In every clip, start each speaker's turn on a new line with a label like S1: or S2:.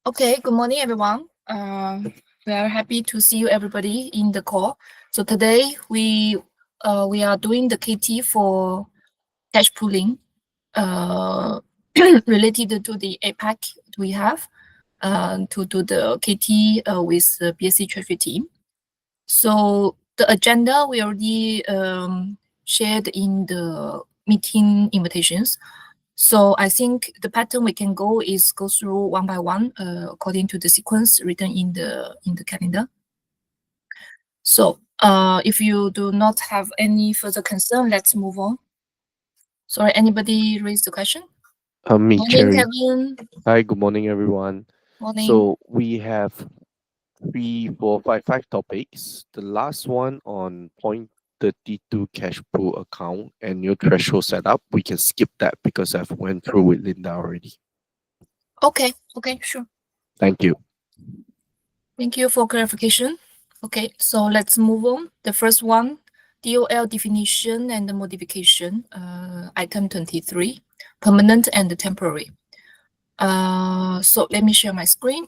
S1: Okay, good morning, everyone. We are happy to see you, everybody, in the call. So today we are doing the KT for cash pooling related to the APAC we have to do the KT with the BSC Treasury team. So the agenda we already shared in the meeting invitations. So I think the pattern we can go through one by one according to the sequence written in the calendar. So if you do not have any further concern, let's move on. Sorry, anybody raised the question?
S2: Me,
S1: Morning,
S2: Cherry.
S1: Kevin.
S2: Hi, good morning, everyone.
S1: Morning.
S2: So we have 3, 4, 5, 5 topics. The last one on point 32 cash pool account and new threshold setup. We can skip that because I've went through with Linda already.
S1: Okay, sure.
S2: Thank you.
S1: Thank you for clarification. Okay, so let's move on. The first one, DOL definition and the modification, item 23, permanent and temporary. So let me share my screen.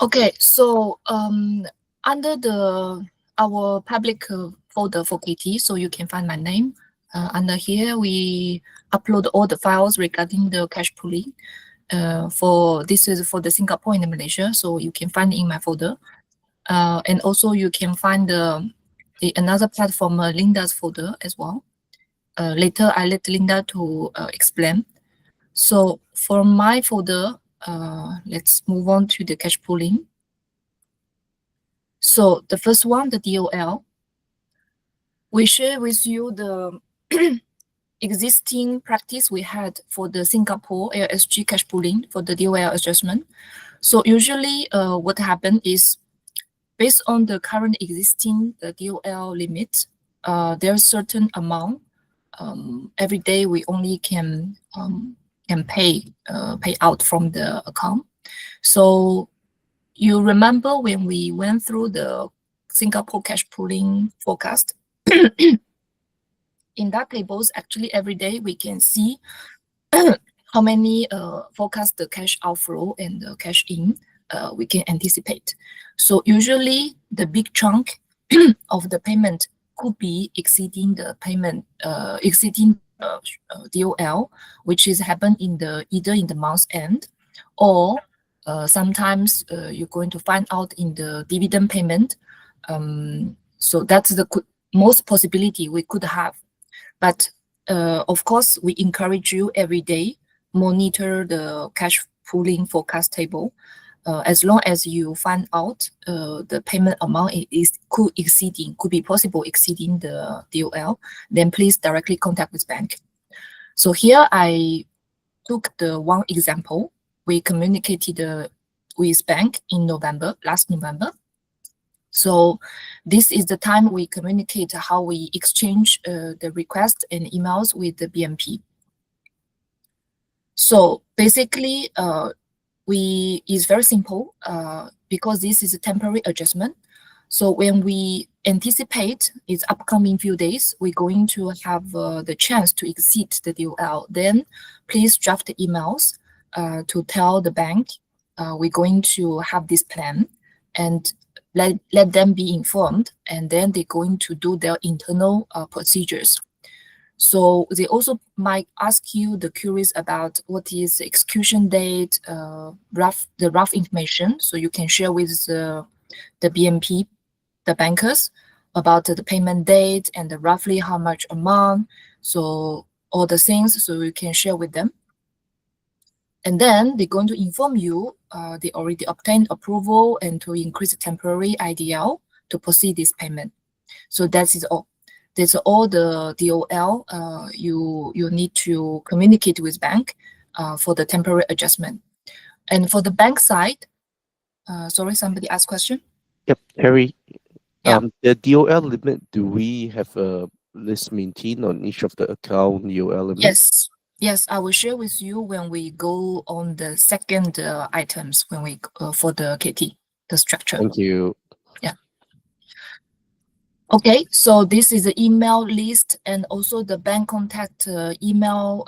S1: Okay, so under our public folder for KT, so you can find my name. Under here, we upload all the files regarding the cash pooling. This is for the Singapore and Malaysia, so you can find in my folder. And also you can find another platform, Linda's folder as well. Later, I let Linda to explain. So for my folder, let's move on to the cash pooling. So the first one, the DOL, we share with you the existing practice we had for the Singapore LSG cash pooling for the DOL adjustment. So usually what happened is based on the current existing DOL limit, there's certain amount. Every day we only can pay out from the account. So you remember when we went through the Singapore cash pooling forecast? In that tables, actually every day we can see how many forecast the cash outflow and the cash in we can anticipate. So usually the big chunk of the payment could be exceeding the payment, DOL, which is happen either in the month's end, or sometimes you're going to find out in the dividend payment. So that's the most possibility we could have. But of course, we encourage you every day monitor the cash pooling forecast table. As long as you find out the payment amount could be possible exceeding the DOL, then please directly contact with bank. So here I took the one example. We communicated with bank in last November. So this is the time we communicate how we exchange the request and emails with the BMP. So basically, it's very simple because this is a temporary adjustment. So when we anticipate its upcoming few days, we're going to have the chance to exceed the DOL. Then please draft the emails to tell the bank we're going to have this plan, and let them be informed, and then they're going to do their internal procedures. So they also might ask you the queries about what is the execution date, the rough information, so you can share with the BMP, the bankers, about the payment date and roughly how much amount. So all the things, so you can share with them. And then they're going to inform you they already obtained approval and to increase the temporary IDL to proceed this payment. So that is all. That's all the DOL you need to communicate with bank for the temporary adjustment. And for the bank side, sorry, somebody asked question?
S2: Yep, Harry.
S1: Yeah.
S2: The DOL limit, do we have a list maintained on each of the account DOL limit?
S1: Yes. Yes, I will share with you when we go on the second items when we for the KT, the structure.
S2: Thank you.
S1: Yeah. Okay, so this is the email list and also the bank contact email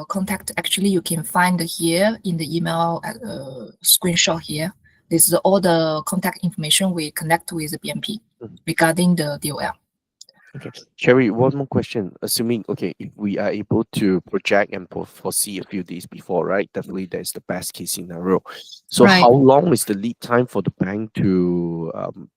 S1: contact. Actually, you can find here in the email screenshot here. This is all the contact information we connect with the BNP regarding the DOL.
S2: Okay, Sherry, one more question. Assuming, okay, if we are able to project and foresee a few days before, right? Definitely that's the best case scenario. So
S1: Right.
S2: how long is the lead time for the bank to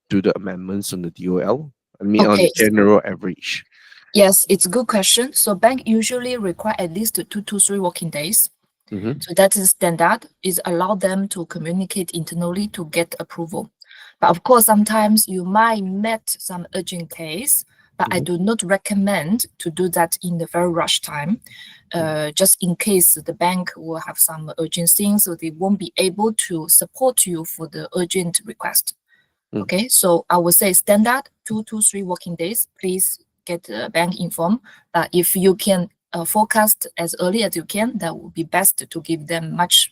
S2: do the amendments on the DOL? I mean, on
S1: Okay.
S2: general average.
S1: Yes, it's a good question. So bank usually require at least 2 to 3 working days.
S2: Mm-hmm.
S1: So that is standard, is allow them to communicate internally to get approval. But of course, sometimes you might met some urgent case, but I do not recommend to do that in the very rush time, just in case the bank will have some urgent things, so they won't be able to support you for the urgent request. Okay, so I would say standard 2 to 3 working days. Please get the bank informed. If you can forecast as early as you can, that would be best to give them much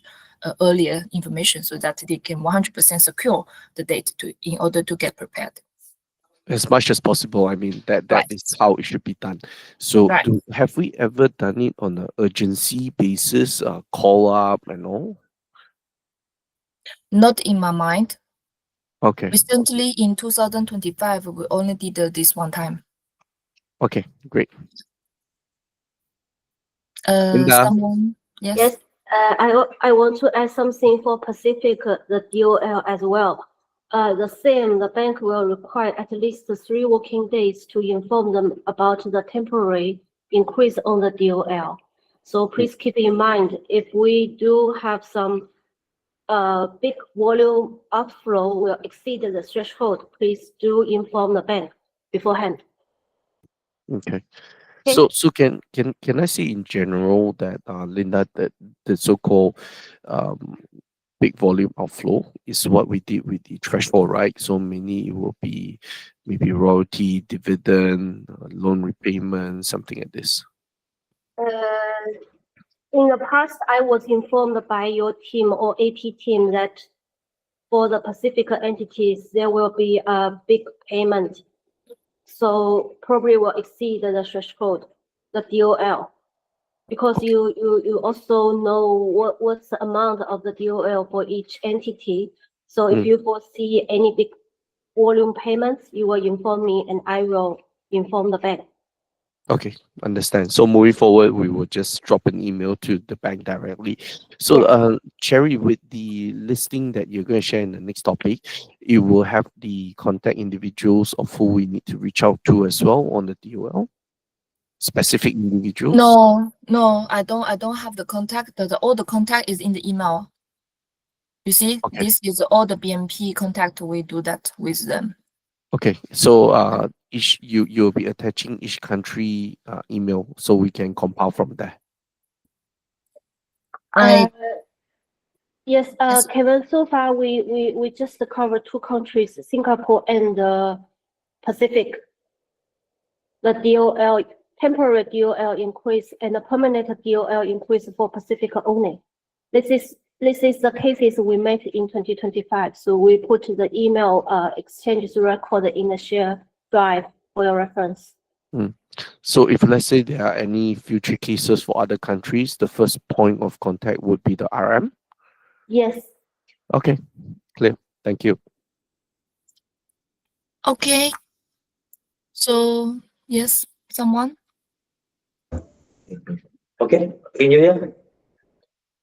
S1: earlier information so that they can 100% secure the date in order to get prepared.
S2: As much as possible. I mean, that
S1: Right.
S2: is how it should be done. So
S1: Right.
S2: have we ever done it on an urgency basis, call up and all?
S1: Not in my mind.
S2: Okay.
S1: Recently, in 2025, we only did this one time.
S2: Okay, great. Linda?
S1: Someone? Yes.
S3: Yes, I want to add something for Pacific, the DOL as well. The same, the bank will require at least 3 working days to inform them about the temporary increase on the DOL. So please keep in mind, if we do have some big volume outflow will exceed the threshold, please do inform the bank beforehand.
S2: Okay.
S3: Okay.
S2: So can I say in general that Linda, that the so-called um big volume outflow is what we did with the threshold, right? So many it will be maybe royalty, dividend, loan repayment, something like this.
S3: In the past, I was informed by your team or AP team that for the Pacific entities, there will be a big payment. So probably will exceed the threshold, the DOL. Because you also know what's the amount of the DOL for each entity. So if you foresee any big volume payments, you will inform me and I will inform the bank.
S2: Okay, understand. So moving forward, we will just drop an email to the bank directly. So,
S3: Yes.
S2: Cherry, with the listing that you're going to share in the next topic, you will have the contact individuals of who we need to reach out to as well on the DOL, specific individuals.
S1: No, I don't have the contact. All the contact is in the email. You see,
S2: Okay.
S1: this is all the BNP contact. We do that with them.
S2: Okay, so each you'll be attaching each country email so we can compile from there.
S3: Yes,
S1: Yes.
S3: Kevin, so far we just covered 2 countries, Singapore and Pacific. The DOL, temporary DOL increase and the permanent DOL increase for Pacific only. This is the cases we made in 2025. So we put the email exchanges record in the share drive for your reference.
S2: So if let's say there are any future cases for other countries, the first point of contact would be the RM?
S3: Yes.
S2: Okay, clear. Thank you.
S1: Okay. So yes, someone.
S4: Okay, can you hear?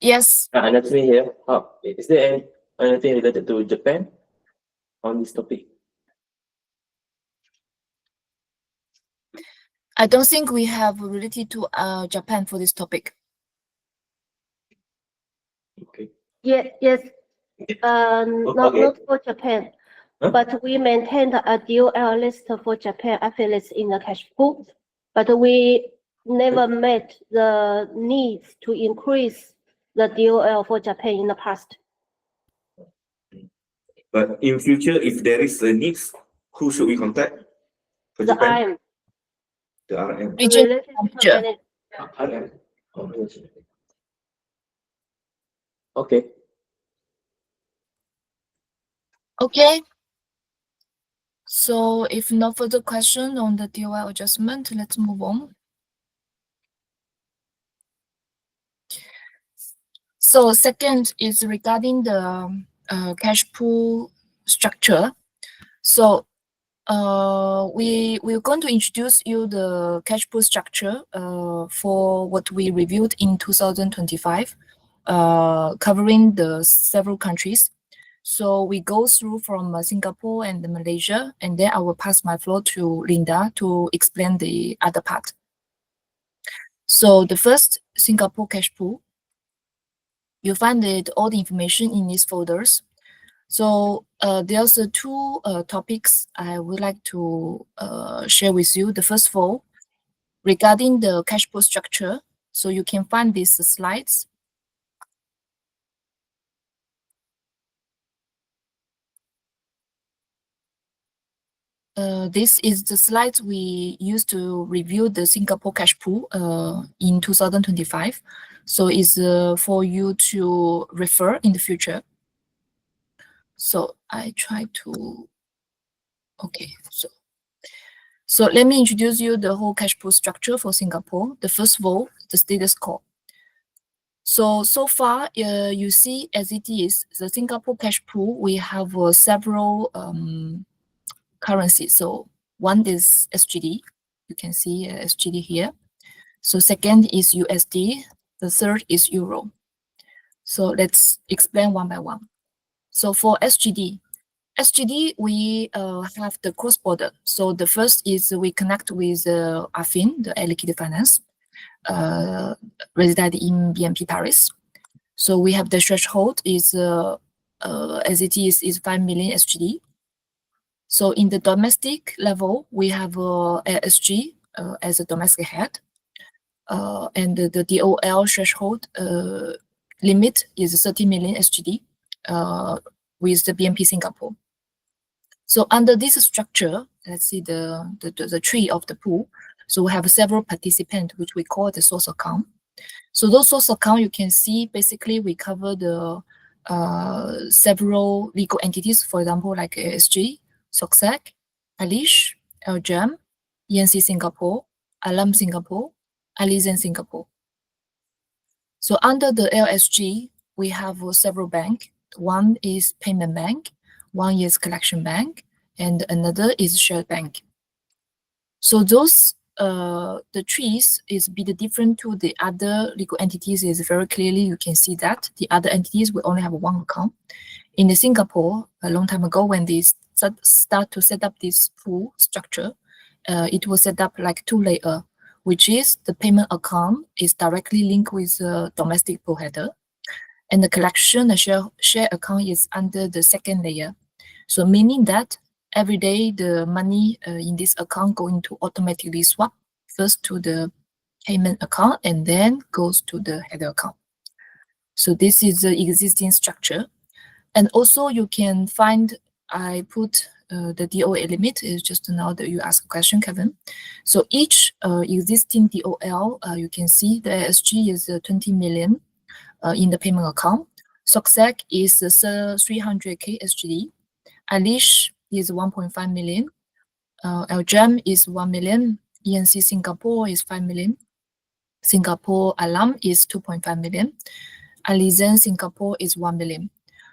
S1: Yes.
S4: Anthony here. Is there anything related to Japan on this topic?
S1: I don't think we have related to Japan for this topic.
S4: Okay.
S3: Yes. Not for Japan, but we maintained a DOL list for Japan affiliates in the cash pool, but we never met the needs to increase the DOL for Japan in the past.
S4: But in future, if there is a need, who should we contact? For
S3: The
S4: Japan?
S3: RM.
S4: The RM.
S3: The
S1: Region
S3: relationship
S1: manager.
S3: manager.
S4: RM. Oh, yes. Okay.
S1: Okay. So if no further question on the DOI adjustment, let's move on. So second is regarding the cash pool structure. So we're going to introduce you the cash pool structure for what we reviewed in 2025, covering the several countries. So we go through from Singapore and Malaysia, and then I will pass my floor to Linda to explain the other part. So the first Singapore cash pool, you find all the information in these folders. So there's two topics I would like to share with you. The first of all, regarding the cash pool structure. So you can find these slides. This is the slides we used to review the Singapore cash pool in 2025. So it's for you to refer in the future. So I try to, okay, so let me introduce you the whole cash pool structure for Singapore. The first of all, the status quo. So far, you see as it is, the Singapore cash pool, we have several currencies. So one is SGD. You can see SGD here. So second is USD. The third is Euro. So let's explain one by one. So for SGD, we have the cross-border. So the first is we connect with AFIN, the Air Liquide Finance, resident in BNP Paris. So we have the threshold is as it is 5 million SGD. So in the domestic level, we have SG as a domestic head, and the DOL threshold limit is 30 million SGD with the BNP Singapore. So under this structure, let's see the tree of the pool. So we have several participants, which we call the source account. So those source account, you can see basically we cover the several legal entities, for example, like ASG, SOCSEC, Alish, LGM, ENC Singapore, Alam Singapore, Alizen Singapore. So under the LSG, we have several banks. One is payment bank, one is collection bank, and another is shared bank. So those the trees is be the different to the other legal entities is very clearly you can see that the other entities will only have one account. In the Singapore, a long time ago when they start to set up this pool structure, it was set up like two layer, which is the payment account is directly linked with the domestic pool header, and the collection the share account is under the second layer. So meaning that every day the money in this account going to automatically swap first to the payment account and then goes to the header account. So this is the existing structure. And also you can find, I put the DOL limit is just now that you ask a question, Kevin. So each existing DOL, you can see the SG is 20 million in the payment account. SOCSEC is 300K SGD. Alish is 1.5 million. LGM is 1 million. ENC Singapore is 5 million. Singapore Alam is 2.5 million. Alizen Singapore is 1 million.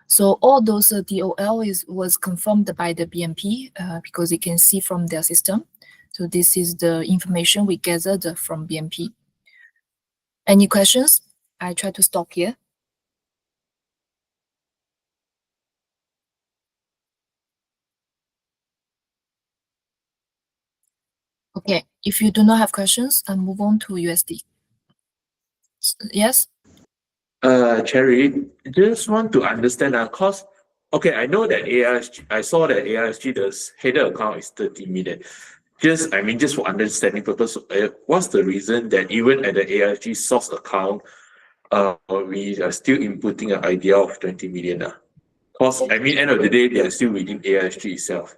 S1: So all those DOL was confirmed by the BNP because you can see from their system. So this is the information we gathered from BNP. Any questions? I try to stop here. Okay, if you do not have questions, I'll move on to USD. Yes?
S4: Cherry, just want to understand, cause, okay, I know that AISG, I saw that AISG, the header account is 30 million. Just for understanding purpose, what's the reason that even at the AISG source account, we are still inputting an idea of 20 million? Cause, end of the day, they are still within AISG itself.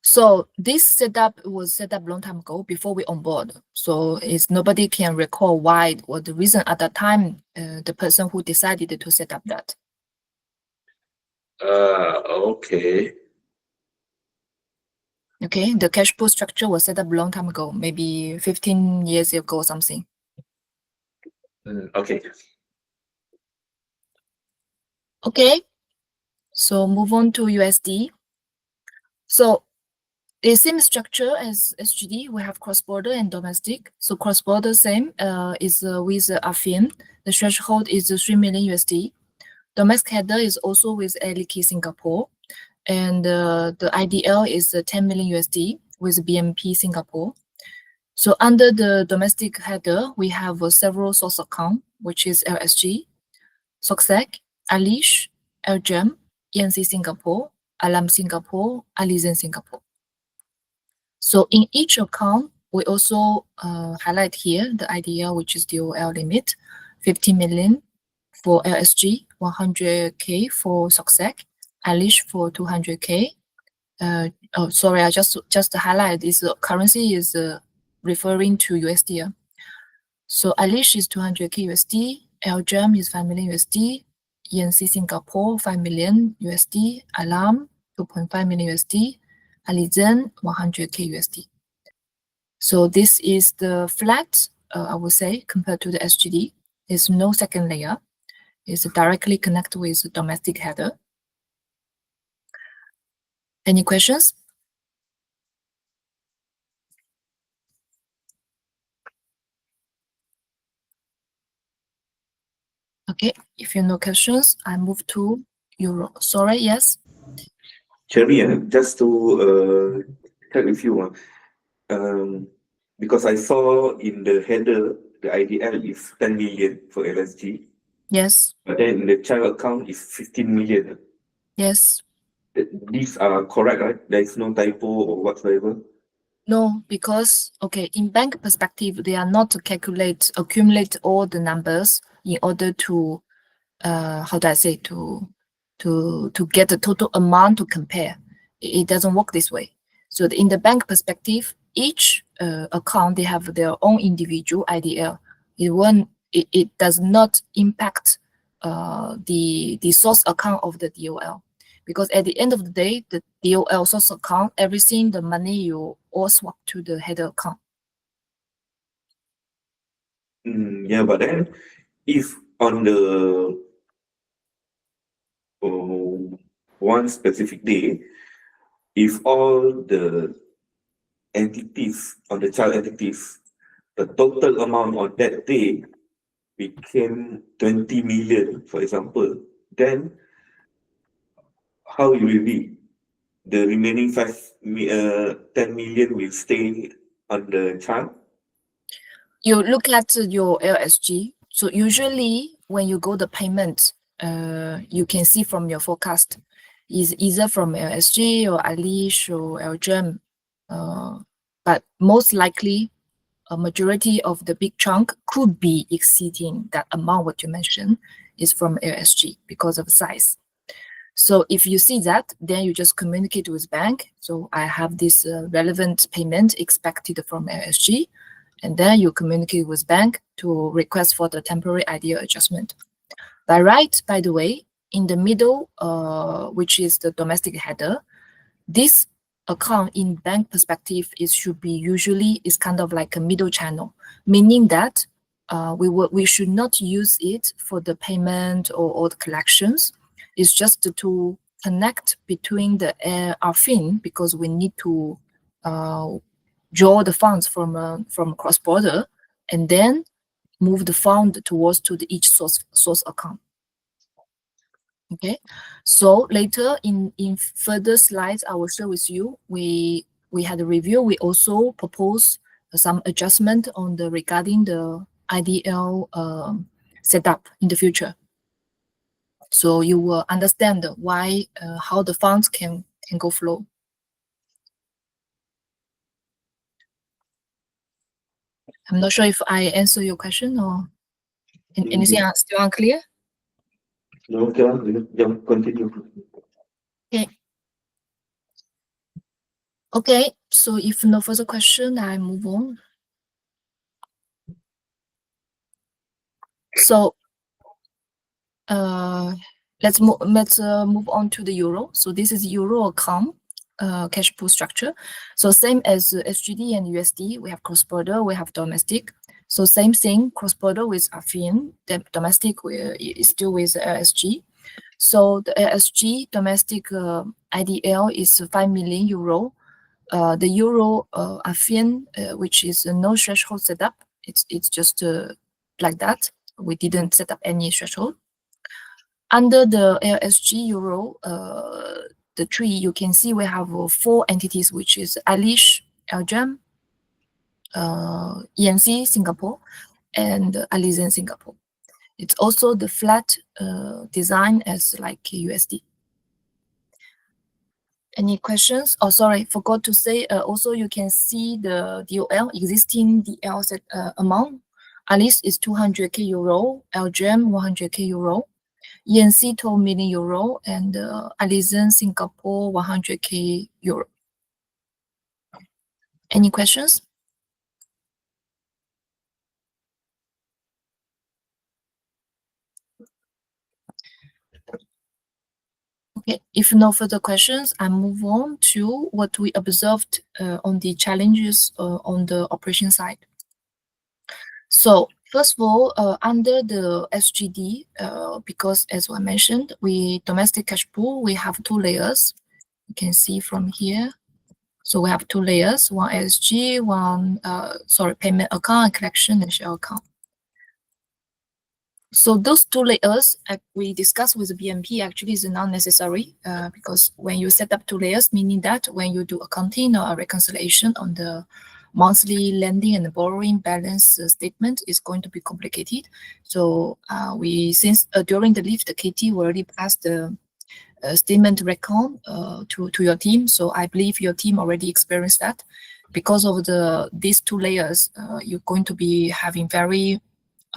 S1: So this setup was set up long time ago before we onboard. So it's nobody can recall why or the reason at that time the person who decided to set up that.
S4: Okay.
S1: Okay, the cash pool structure was set up a long time ago, maybe 15 years ago or something.
S4: Okay.
S1: Okay, so move on to USD. So the same structure as SGD, we have cross-border and domestic. So cross-border same is with AFIN. The threshold is 3 million USD. Domestic header is also with Air Liquide Singapore. And the IDL is 10 million USD with BMP Singapore. So under the domestic header, we have several source account, which is LSG, SOCSEC, Alish, LGEM, ENC Singapore, Alam Singapore, Alizen Singapore. So in each account, we also highlight here the IDL, which is DOL limit, 50 million for LSG, 100K for SOCSEC, Alish for 200K. Oh, sorry, I just highlight this currency is referring to USD. So Alish is 200K USD, LGEM is 5 million USD, ENC Singapore 5 million USD, Alam 2.5 million USD, Alizen 100K USD. So this is the flat, I would say, compared to the SGD. There's no second layer. It's directly connected with the domestic header. Any questions? Okay, if you have no questions, I move to Euro. Sorry, yes?
S4: Cherry, just to check with you, because I saw in the header, the IDL is 10 million for LSG,
S1: Yes,
S4: but then in the child account is 15 million.
S1: yes.
S4: These are correct, right? There is no typo or whatsoever.
S1: No, because, okay, in bank perspective, they are not to accumulate all the numbers in order to, how do I say, to get the total amount to compare. It doesn't work this way. So in the bank perspective, each account, they have their own individual IDL. It does not impact the source account of the DOL. Because at the end of the day, the DOL source account, everything, the money you all swap to the header account.
S4: Yeah, but then if on the one specific day, if all the entities on the child entities, the total amount on that day became 20 million, for example, then how it will be? The remaining 10 million will stay on the child?
S1: You look at your LSG. So usually when you go the payment, you can see from your forecast is either from LSG or Alish or LGEM. But most likely a majority of the big chunk could be exceeding that amount what you mentioned is from LSG because of size. So if you see that, then you just communicate with bank. So I have this relevant payment expected from LSG. And then you communicate with bank to request for the temporary IDL adjustment. By right, by the way, in the middle, which is the domestic header, this account in bank perspective should be usually is kind of like a middle channel, meaning that we should not use it for the payment or the collections. It's just to connect between the AFIN because we need to draw the funds from cross border and then move the fund towards to the each source account. Okay, so later in further slides, I will share with you. We had a review. We also propose some adjustment on the regarding the IDL setup in the future. So you will understand why how the funds can go flow. I'm not sure if I answer your question or anything else still unclear.
S4: No, okay, continue.
S1: Okay. Okay, so if no further question, I move on. So let's move on to the euro. So this is euro account cash pool structure. So same as SGD and USD, we have cross border, we have domestic. So same thing, cross border with AFIN, the domestic is still with LSG. So the LSG domestic IDL is 5 million euro. The euro AFIN, which is no threshold setup, it's just like that. We didn't set up any threshold. Under the LSG euro, the tree, you can see we have 4 entities, which is Alish, Belgium, ENC, Singapore, and Alizen, Singapore. It's also the flat design as like USD. Any questions? Oh, sorry, forgot to say, also you can see the DOL, existing DL set, amount. Alice is 200k euro, LGM 100k euro, ENC 12 million euro, and Alizen Singapore 100k euro. Any questions? Okay, if no further questions, I move on to what we observed on the challenges on the operation side. So first of all, under the SGD, because as I mentioned, we domestic cash pool, we have 2 layers. You can see from here. So we have 2 layers, one SG, one payment account and collection and share account. So those 2 layers we discussed with the BNP actually is not necessary because when you set up 2 layers, meaning that when you do accounting or a reconciliation on the monthly lending and borrowing balance statement is going to be complicated. So since during the lift, the KT already passed the statement recon to your team. So I believe your team already experienced that. Because of these 2 layers, you're going to be having a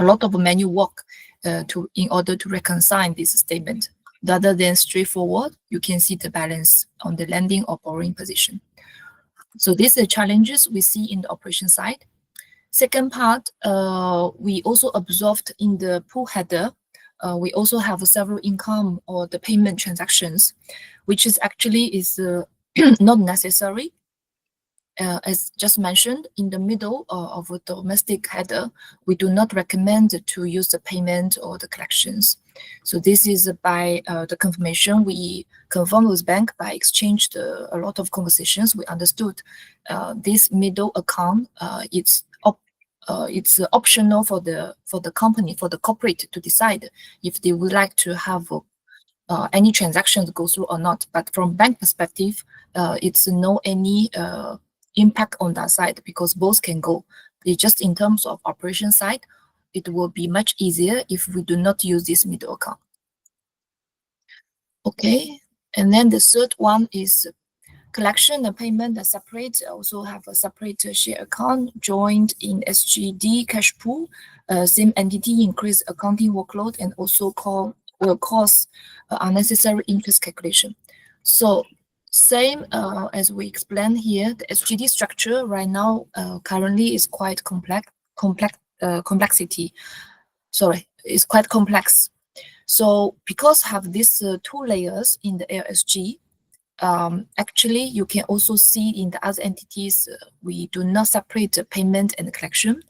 S1: lot of manual work in order to reconcile this statement. Rather than straightforward, you can see the balance on the lending or borrowing position. So these are challenges we see in the operation side. Second part, we also observed in the pool header, we also have several income or the payment transactions, which is actually not necessary. As just mentioned, in the middle of a domestic header, we do not recommend to use the payment or the collections. So this is by the confirmation we confirmed with bank by exchanged a lot of conversations. We understood this middle account it's optional for the company, for the corporate to decide if they would like to have any transactions go through or not. But from bank perspective, it's no any impact on that side because both can go. It's just in terms of operation side, it will be much easier if we do not use this middle account. Okay, and then the third one is collection and payment are separate. Also have a separate share account joined in SGD cash pool. Same entity increase accounting workload and also will cause unnecessary interest calculation. So same as we explained here, the SGD structure right now currently is quite complexity. Sorry, it's quite complex. So because have these 2 layers in the LSG, actually you can also see in the other entities we do not separate the payment and collection.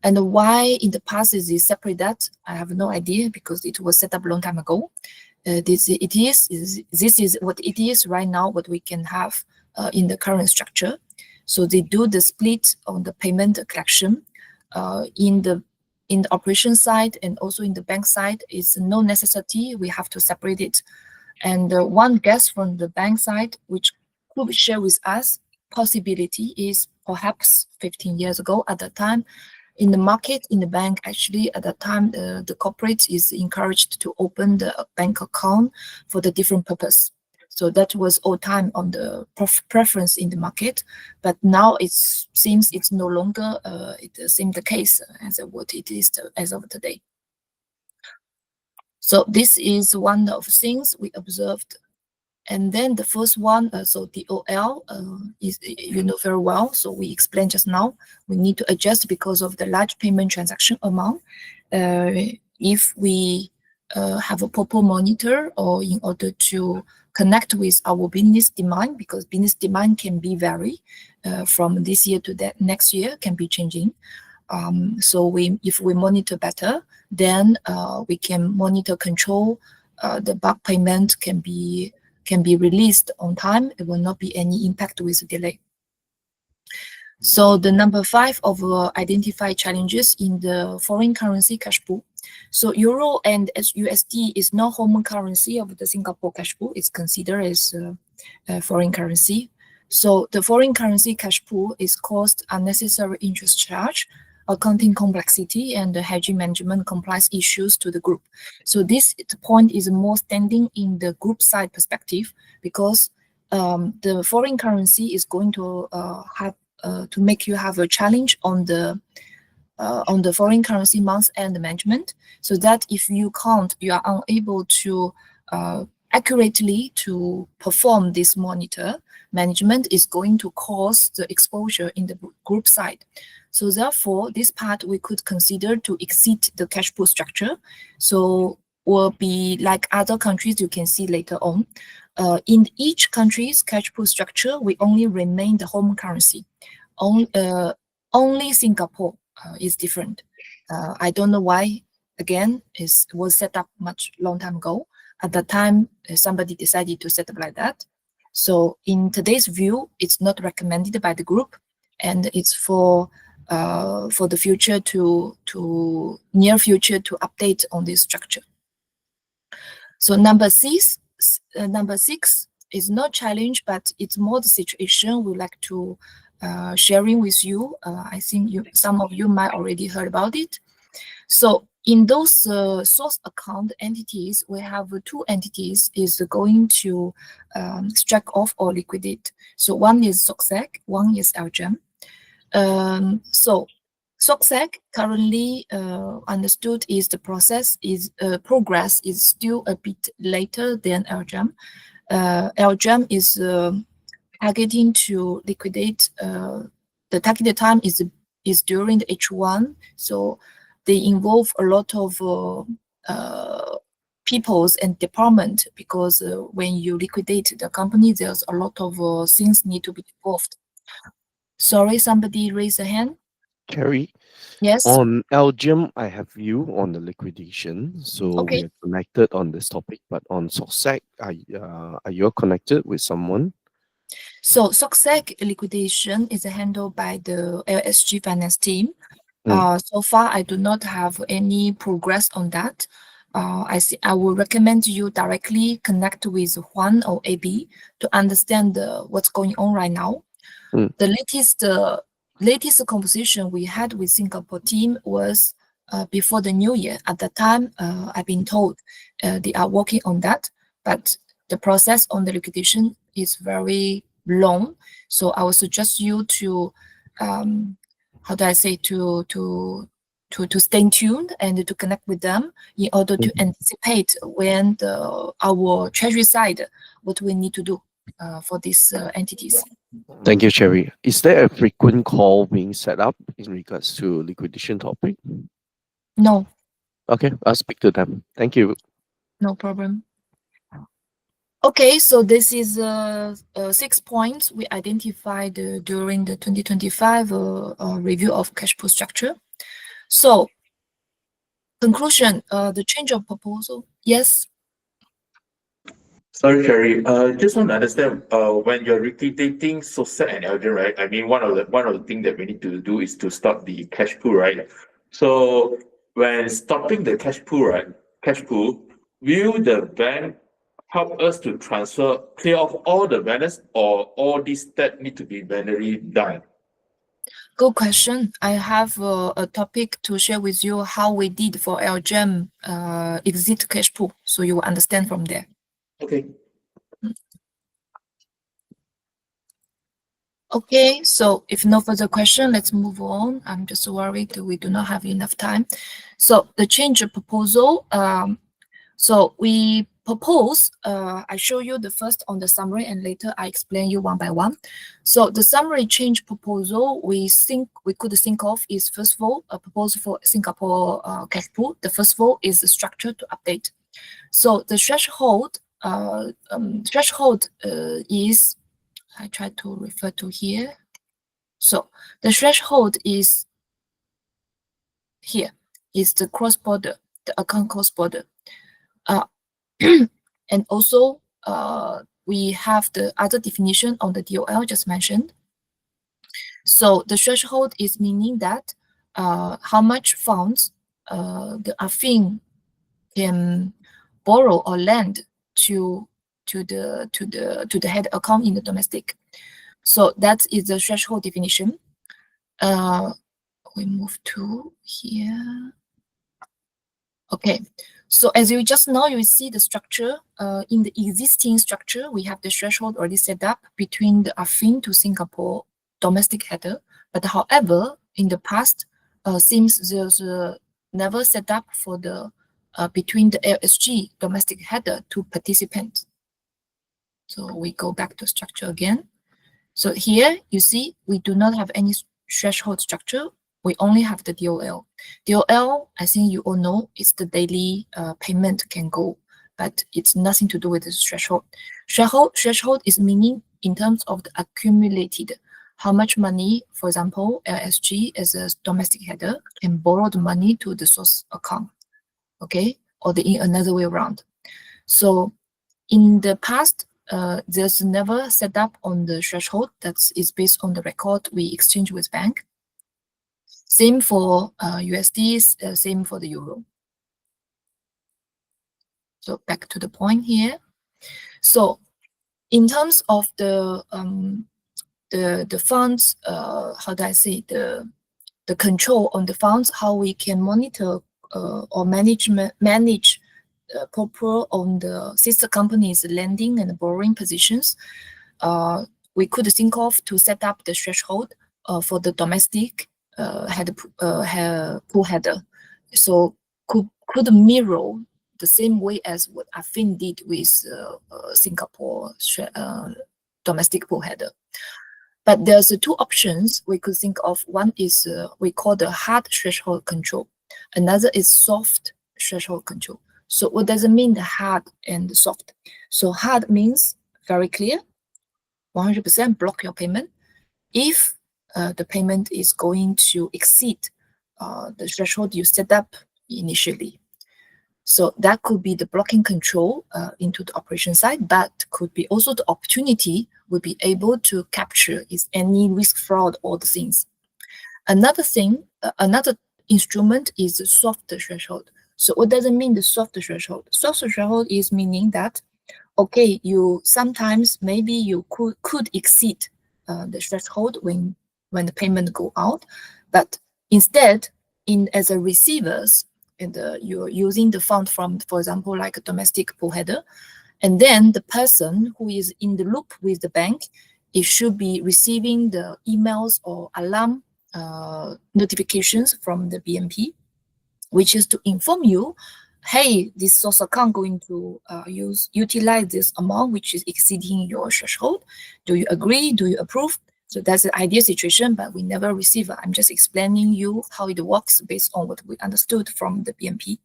S1: And why in the past is it separate that? I have no idea because it was set up a long time ago. This is what it is right now, what we can have in the current structure. So they do the split on the payment collection in the operation side and also in the bank side. It's no necessity we have to separate it. And one guess from the bank side, which could share with us, possibility is perhaps 15 years ago at the time, in the market, in the bank, actually, at that time, the corporate is encouraged to open the bank account for the different purpose. So that was all time on the preference in the market. But now it seems it's no longer it seems the case as what it is as of today. So this is one of the things we observed And then the first one, so DOL is, you know very well. So we explained just now, we need to adjust because of the large payment transaction amount. If we have a proper monitor, or in order to connect with our business demand, because business demand can be vary from this year to that next year, can be changing. So if we monitor better, then we can monitor control. The bulk payment can be released on time. It will not be any impact with delay. So the number 5 of identify challenges in the foreign currency cash pool. So Euro and USD is not home currency of the Singapore cash pool. It's considered as a foreign currency. So the foreign currency cash pool is caused unnecessary interest charge, accounting complexity, and the hedging management compliance issues to the group. So this point is more standing in the group side perspective, because the foreign currency is going to have to make you have a challenge on the foreign currency month-end management, so that if you can't, you are unable to accurately to perform this monitor management, is going to cause the exposure in the group side. So therefore, this part we could consider to exit the cash pool structure. So will be like other countries you can see later on. In each country's cash pool structure, we only remain the home currency. Only Singapore is different. I don't know why. Again, it was set up much long time ago. At the time, somebody decided to set up like that. So in today's view, it's not recommended by the group, and it's for the future to near future to update on this structure. So number 6 is not challenge, but it's more the situation we like to sharing with you. I think some of you might already heard about it. So in those source account entities, we have 2 entities is going to strike off or liquidate. So one is SOCSEC, one is LGEM. So SOCSEC currently understood is the process is progress is still a bit later than LGEM. LGEM is targeting to liquidate. The targeted time is during the H1. So they involve a lot of peoples and department, because when you liquidate the company, there's a lot of things need to be involved. Sorry, somebody raised a hand.
S2: Cherry,
S1: Yes.
S2: on Belgium, I have you on the liquidation, so
S1: Okay.
S2: we are connected on this topic. But on SOCSEC, are you connected with someone?
S1: So SOCSEC liquidation is handled by the LSG finance team. So far, I do not have any progress on that. I will recommend you directly connect with Juan or AB to understand what's going on right now. The latest conversation we had with Singapore team was before the new year. At the time, I've been told they are working on that, but the process on the liquidation is very long. So I would suggest you to, how do I say, to stay tuned and to connect with them in order to anticipate when our treasury side, what we need to do for these entities.
S2: Thank you, Cherry. Is there a frequent call being set up in regards to liquidation topic?
S1: No.
S2: Okay, I'll speak to them. Thank you.
S1: No problem. Okay, so this is 6 points we identified during the 2025 review of cash pool structure. So, conclusion, the change of proposal. Yes.
S4: Sorry, Sherry. Just want to understand. When you're liquidating SOCSEC and LGEM, right? I mean, one of the things that we need to do is to stop the cash pool, right? So when stopping the cash pool, right? Will the bank help us to clear off all the balance, or all these steps need to be manually done?
S1: Good question. I have a topic to share with you how we did for LGEM exit cash pool, so you will understand from there.
S4: Okay.
S1: Okay, so if no further question, let's move on. I'm just worried that we do not have enough time. So the change of proposal. So we propose, I show you the first on the summary, and later I explain you one by one. So the summary change proposal we could think of is, first of all, a proposal for Singapore cash pool. The first of all is the structure to update. So the threshold is, I try to refer to here. So the threshold is here, is the cross-border, the account cross-border. And also, we have the other definition on the DOL just mentioned. So the threshold is meaning that how much funds the AFIN can borrow or lend to the head account in the domestic. So that is the threshold definition. We move to here. Okay, so as you just now, you see the structure. In the existing structure, we have the threshold already set up between the AFIN to Singapore domestic header. But however, in the past, seems there's never set up for the between the LSG domestic header to participants. So we go back to structure again. So here you see we do not have any threshold structure. We only have the DOL. DOL, I think you all know, is the daily payment can go, but it's nothing to do with the threshold. Threshold is meaning in terms of the accumulated, how much money, for example, LSG as a domestic header can borrow the money to the source account, okay, or in another way around. So in the past, there's never set up on the threshold. That is based on the record we exchange with bank. Same for USDs, same for the euro. So back to the point here. So in terms of the funds, how do I say, the control on the funds, how we can monitor or manage proper on the sister companies' lending and borrowing positions, we could think of to set up the threshold for the domestic pool header. So could mirror the same way as what AFIN did with Singapore domestic pool header. But there's two options we could think of. One is we call the hard threshold control. Another is soft threshold control. So what does it mean, the hard and the soft? So hard means very clear, 100% block your payment if the payment is going to exceed the threshold you set up initially. So that could be the blocking control into the operation side, but could be also the opportunity will be able to capture is any risk, fraud, all the things. Another thing, another instrument is the soft threshold. So what does it mean, the soft threshold? Soft threshold is meaning that, okay, you sometimes maybe you could exceed the threshold when the payment go out, but instead, as a receivers, and you're using the fund from, for example, like a domestic pool header, and then the person who is in the loop with the bank, it should be receiving the emails or alarm notifications from the BNP, which is to inform you, hey, this source account going to utilize this amount which is exceeding your threshold. Do you agree? Do you approve? So that's the ideal situation, but we never receive it. I'm just explaining you how it works based on what we understood from the BNP.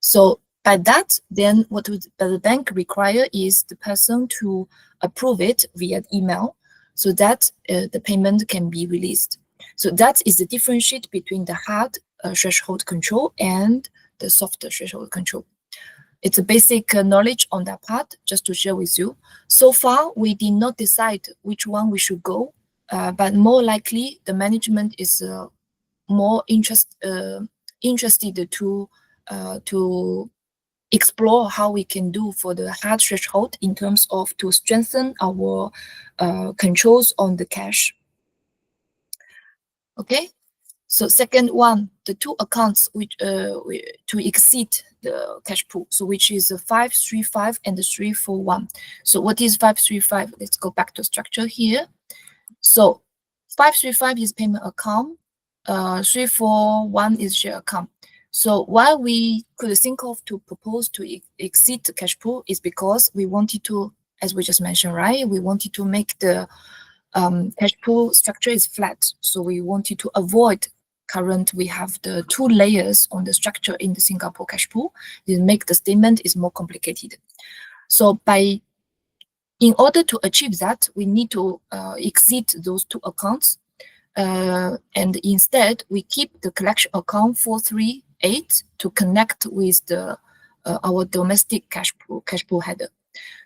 S1: So by that, then what the bank require is the person to approve it via email so that the payment can be released. So that is the differentiate between the hard threshold control and the soft threshold control. It's a basic knowledge on that part, just to share with you. So far, we did not decide which one we should go, but more likely the management is more interested to explore how we can do for the hard threshold in terms of to strengthen our controls on the cash. Okay. So second one, the two accounts which to exceed the cash pool, so which is the 535 and the 341. So what is 535? Let's go back to structure here. So 535 is payment account, 341 is share account. So why we could think of to propose to exceed the cash pool is because we wanted to, as we just mentioned, right? We wanted to make the cash pool structure is flat. So we wanted to avoid current, we have the 2 layers on the structure in the Singapore cash pool. It make the statement is more complicated. So in order to achieve that, we need to exit those 2 accounts. And instead, we keep the collection account 438 to connect with the our domestic cash pool header.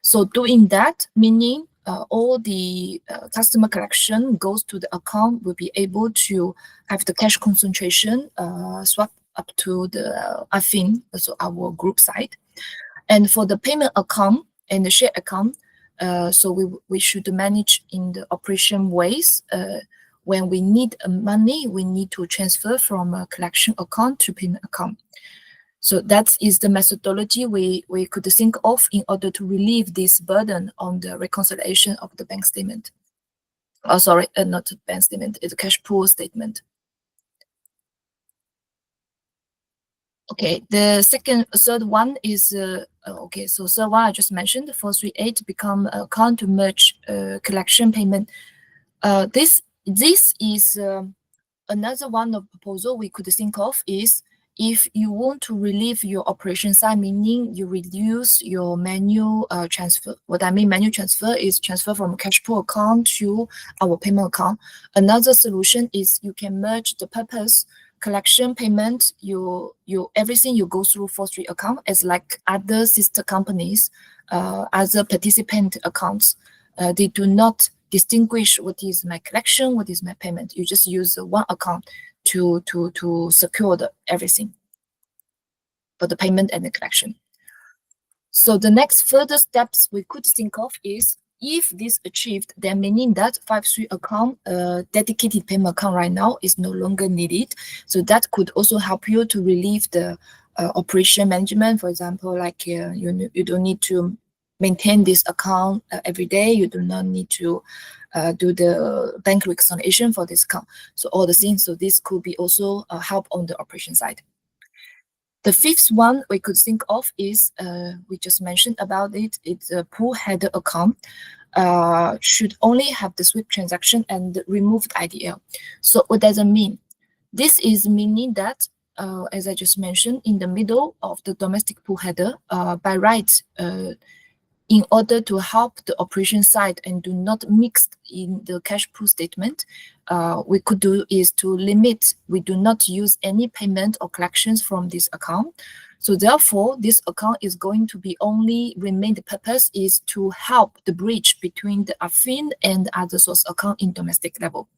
S1: So doing that, meaning all the customer collection goes to the account, will be able to have the cash concentration swap up to the AFIN, so our group side. And for the payment account and the share account, so we should manage in the operation ways. When we need money, we need to transfer from a collection account to payment account. So that is the methodology we could think of in order to relieve this burden on the reconciliation of the bank statement. Oh, sorry, not the bank statement, it's a cash pool statement. Okay, the third one is, okay, so third one I just mentioned, 438 become account to merge collection payment. This is another one of proposal we could think of is if you want to relieve your operation side, meaning you reduce your manual transfer. What I mean manual transfer is transfer from cash pool account to our payment account. Another solution is you can merge the purpose collection payment, everything you go through 438 account as like other sister companies, other participant accounts. They do not distinguish what is my collection, what is my payment. You just use one account to secure everything for the payment and the collection. So the next further steps we could think of is if this achieved, then meaning that 5-3 account, dedicated payment account right now is no longer needed. So that could also help you to relieve the operation management. For example, like you don't need to maintain this account every day. You do not need to do the bank reconciliation for this account. So all the things. So this could be also help on the operation side. The fifth one we could think of is, we just mentioned about it, it's a pool header account. Should only have the sweep transaction and remove the IDL. So what does it mean? This is meaning that, as I just mentioned, in the middle of the domestic pool header, by right, in order to help the operation side and do not mix in the cash pool statement, we could do is to limit, we do not use any payment or collections from this account. So therefore, this account is going to be only remain, the purpose is to help the bridge between the AFIN and other source account in domestic level.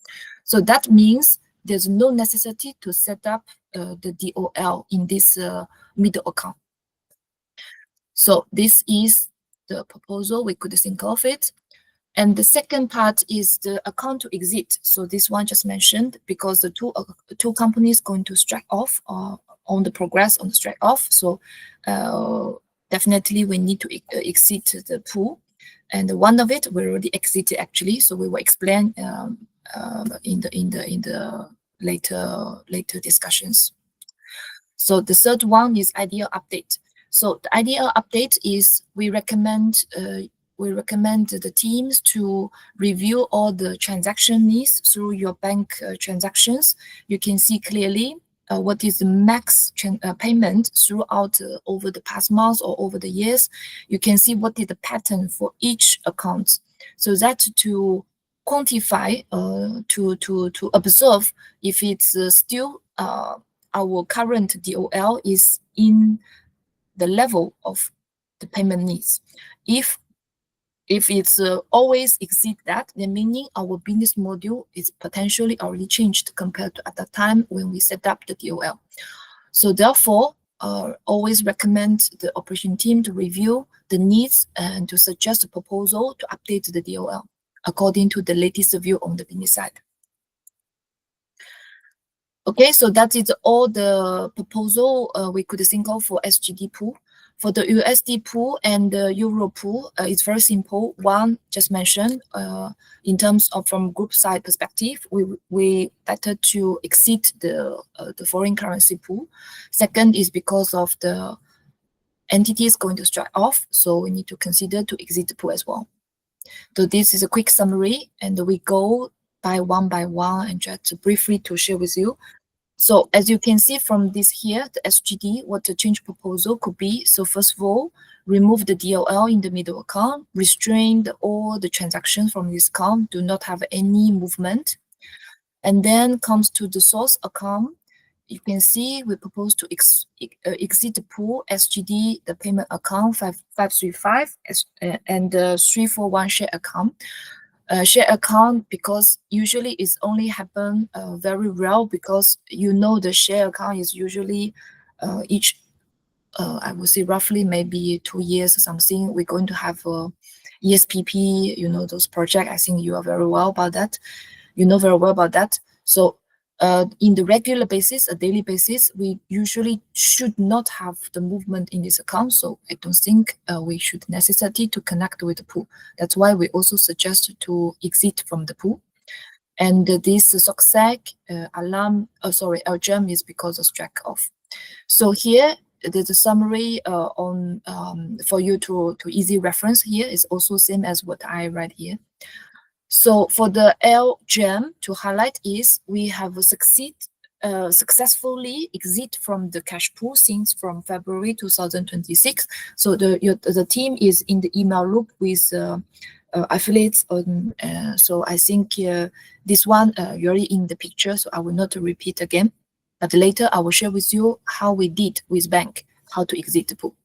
S1: So that means there's no necessity to set up the DOL in this middle account. So this is the proposal we could think of it. And the second part is the account to exit. So this one just mentioned because the two companies going to strike off on the progress on the strike off. So definitely we need to exit the pool. And one of it we already exited actually. So we will explain in the later discussions. So the third one is ideal update. So the ideal update is we recommend the teams to review all the transaction needs through your bank transactions. You can see clearly what is the max payment throughout over the past months or over the years. You can see what is the pattern for each account. So that to quantify, to observe if it's still our current DOL is in the level of the payment needs. If it's always exceed that, then meaning our business model is potentially already changed compared to at the time when we set up the DOL. So therefore, always recommend the operation team to review the needs and to suggest a proposal to update the DOL according to the latest view on the business side. Okay, so that is all the proposal we could think of for SGD pool. For the USD pool and the Euro pool, it's very simple. One, just mentioned, in terms of from group side perspective, we better to exit the foreign currency pool. Second is because of the entities going to strike off, so we need to consider to exit the pool as well. So this is a quick summary, and we go by one and just briefly to share with you. So as you can see from this here, the SGD, what the change proposal could be. So first of all, remove the DLL in the middle account, restrain all the transactions from this account, do not have any movement. And then comes to the source account. You can see we propose to exit the pool SGD, the payment account 5535 and the 341 share account. Share account, because usually it's only happen very rare, because the share account is usually each I would say roughly maybe 2 years or something. We're going to have ESPP, those projects. I think you are very well about that. You know very well about that. So in the regular basis, a daily basis, we usually should not have the movement in this account. So I don't think we should necessity to connect with the pool. That's why we also suggest to exit from the pool. And this SOCSEC alarm, LGM is because of strike off. So here, there's a summary on for you to easy reference. Here is also same as what I read here. So for the LGM, to highlight is we have successfully exit from the cash pool since from February 2026. So the team is in the email loop with affiliates. So I think this one you're already in the picture, so I will not repeat again. But later I will share with you how we did with bank, how to exit the pool.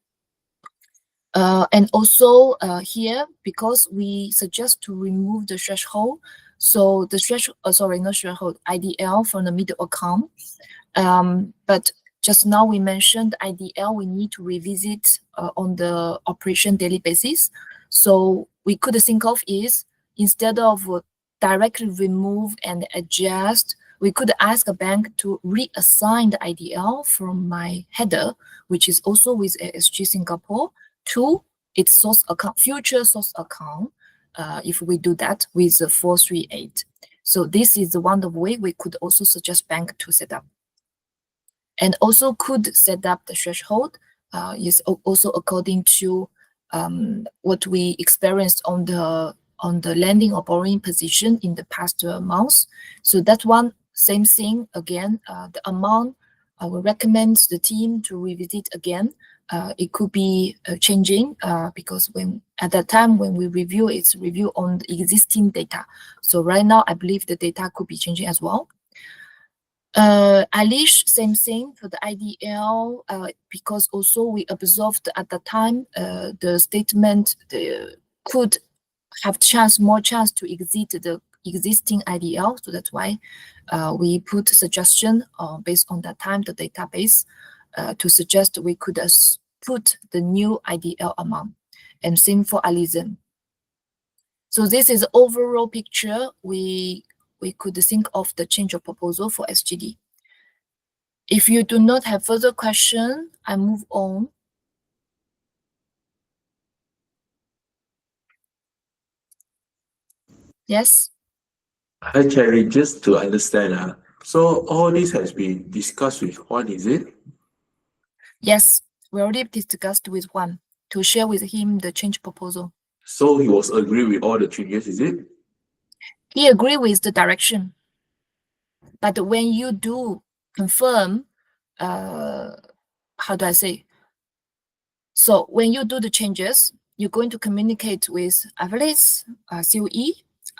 S1: And also here, because we suggest to remove the threshold, so the threshold, IDL from the middle account. But just now we mentioned IDL, we need to revisit on the operation daily basis. So we could think of is, instead of directly remove and adjust, we could ask a bank to reassign the IDL from my header, which is also with ASG Singapore, to its source account, future source account, if we do that with the 438. So this is one of the way we could also suggest bank to set up. And also could set up the threshold is also according to what we experienced on the lending or borrowing position in the past months. So that one, same thing again, the amount, I will recommend the team to revisit again. It could be changing because at that time when we review, it's review on the existing data. So right now, I believe the data could be changing as well. Alish, same thing for the IDL, because also we observed at the time the statement could have more chance to exit the existing IDL. So that's why we put suggestion based on that time, the database, to suggest we could put the new IDL amount, and same for Alizon. So this is the overall picture. We could think of the change of proposal for SGD. If you do not have further question, I move on. Yes?
S4: Hi, Cherry, just to understand, so all this has been discussed with Juan, is it?
S1: Yes, we already discussed with Juan to share with him the change proposal.
S4: So he was agree with all the changes, is it?
S1: He agreed with the direction. But when you do confirm, how do I say? So when you do the changes, you're going to communicate with affiliates, COE,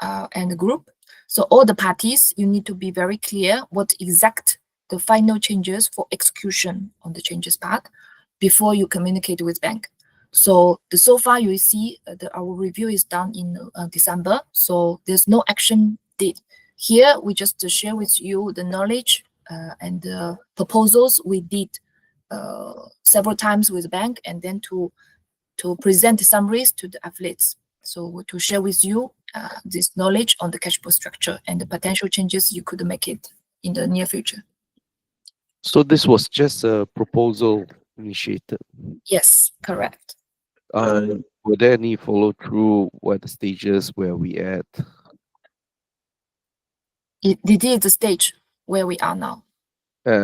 S1: and the group. So all the parties, you need to be very clear what exact the final changes for execution on the changes part before you communicate with bank. So so far you see our review is done in December. So there's no action date. Here we just share with you the knowledge and the proposals we did several times with the bank, and then to present the summaries to the affiliates. So to share with you this knowledge on the cash flow structure and the potential changes you could make it in the near future.
S2: So this was just a proposal initiated.
S1: Yes, correct.
S2: Were there any follow through? What the stages where we at?
S1: This is the stage where we are now.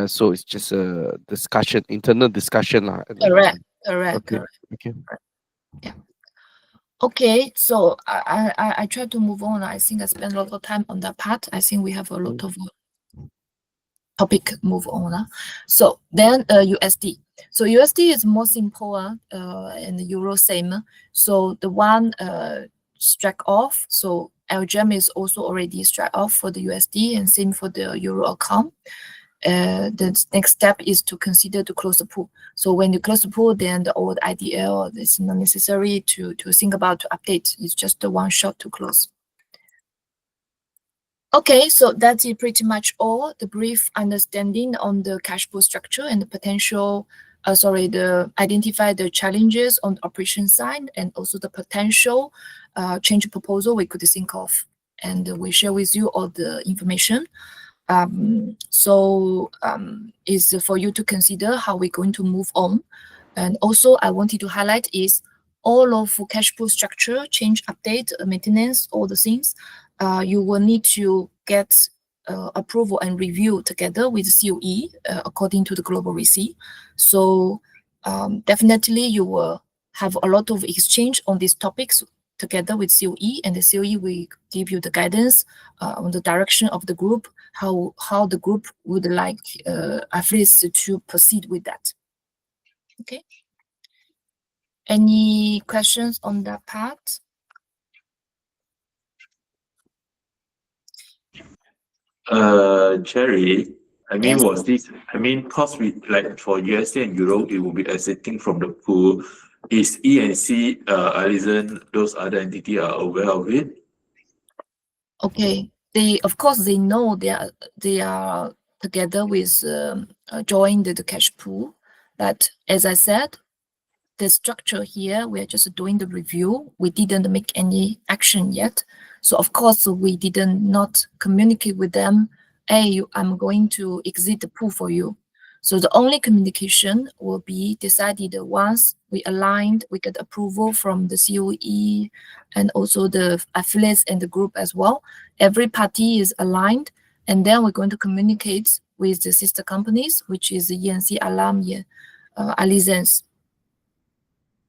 S2: So it's just a discussion, internal discussion lah. at the
S1: Correct,
S2: moment.
S1: correct,
S2: Okay.
S1: correct.
S2: Okay.
S1: Okay, so I try to move on. I think I spent a lot of time on that part. I think we have a lot of topic move on. So then USD. So USD is more simple and the euro same. So the one struck off. So LGM is also already struck off for the USD and same for the euro account. The next step is to consider to close the pool. So when you close the pool, then the old IDL is not necessary to think about to update. It's just the one shot to close. Okay, so that's it pretty much all. The brief understanding on the cash pool structure and the potential, identify the challenges on the operation side and also the potential change proposal we could think of. And we share with you all the information. Is for you to consider how we're going to move on. And also I wanted to highlight is all of cash pool structure, change, update, maintenance, all the things, you will need to get approval and review together with COE according to the global RACI. So definitely you will have a lot of exchange on these topics together with COE, and the COE will give you the guidance on the direction of the group, how the group would like affiliates to proceed with that. Okay. Any questions on that part?
S4: Cherry, I mean,
S1: Yes.
S4: cause we like for USD and Euro, it will be exiting from the pool. Is E&C, Alison, those other entity are aware of it?
S1: Okay. They, of course, they know they are together with join the cash pool. But as I said, the structure here, we're just doing the review. We didn't make any action yet. So of course, we didn't not communicate with them, hey, I'm going to exit the pool for you. So the only communication will be decided once we aligned, we get approval from the COE and also the affiliates and the group as well. Every party is aligned, and then we're going to communicate with the sister companies, which is the ENC Alarm, Alizens.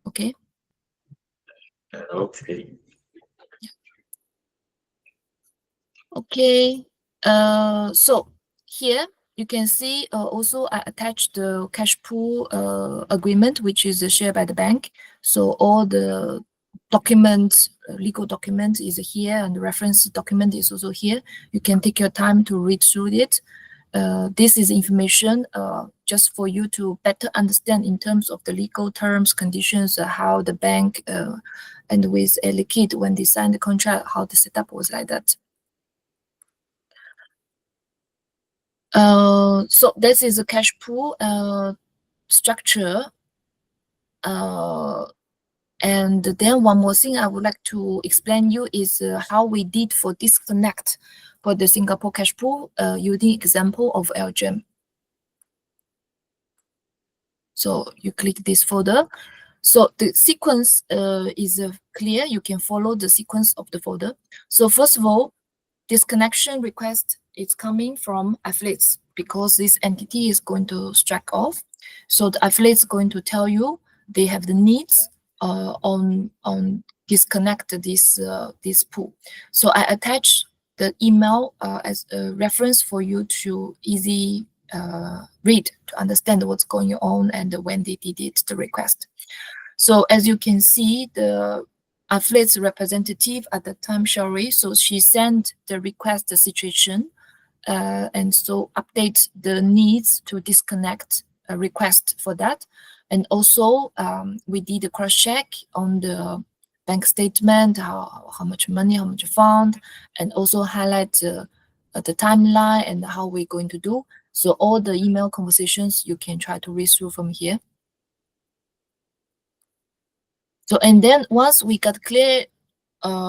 S1: Okay.
S4: Okay.
S1: Okay. So here you can see also I attached the cash pool agreement, which is shared by the bank. So all the documents, legal document is here, and the reference document is also here. You can take your time to read through it. This is information just for you to better understand in terms of the legal terms, conditions, how the bank and with Air Liquide, when they signed the contract, how the setup was like that. So this is a cash pool structure. And then one more thing I would like to explain you is how we did for disconnect for the Singapore cash pool using example of LGM. So you click this folder. So the sequence is clear. You can follow the sequence of the folder. So first of all, this connection request is coming from affiliates because this entity is going to strike off. So the affiliates is going to tell you they have the needs on disconnect this pool. So I attach the email as a reference for you to easy read to understand what's going on and when they did it, the request. So as you can see, the affiliates representative at the time, Sherry, so she sent the request the situation and so update the needs to disconnect a request for that. And also we did a cross check on the bank statement, how much money, how much fund, and also highlight the timeline and how we're going to do. So all the email conversations you can try to read through from here. So, and then once we got clear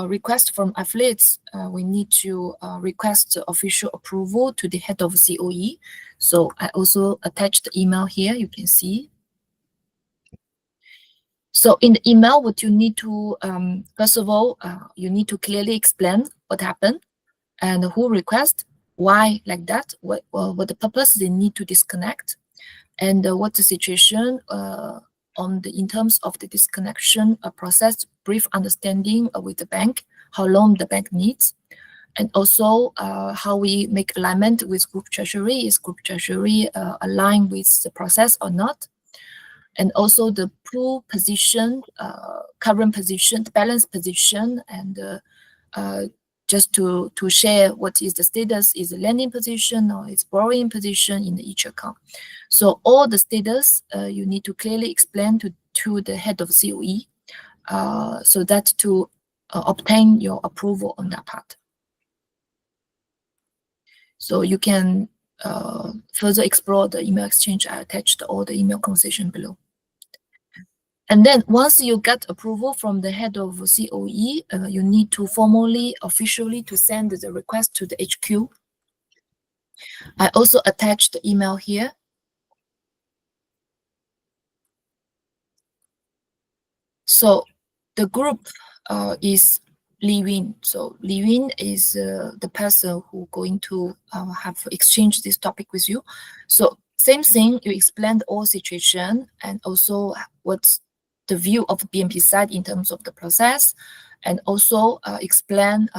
S1: request from affiliates, we need to request official approval to the head of COE. So I also attached the email here, you can see. So in the email, what you need to, first of all, you need to clearly explain what happened and who request, why like that, what the purpose they need to disconnect, and what the situation in terms of the disconnection process, brief understanding with the bank, how long the bank needs, and also how we make alignment with group treasury. Is group treasury aligned with the process or not? And also the pool position, current position, balance position, and just to share what is the status, is a lending position or is borrowing position in each account. So all the status you need to clearly explain to the head of COE, so that to obtain your approval on that part. So you can further explore the email exchange. I attached all the email conversation below. And then once you get approval from the head of COE, you need to formally, officially to send the request to the HQ. I also attached the email here. So the group is Li Win. So Li Win is the person who going to have exchanged this topic with you. So same thing, you explained all situation and also what's the view of the BNP side in terms of the process, and also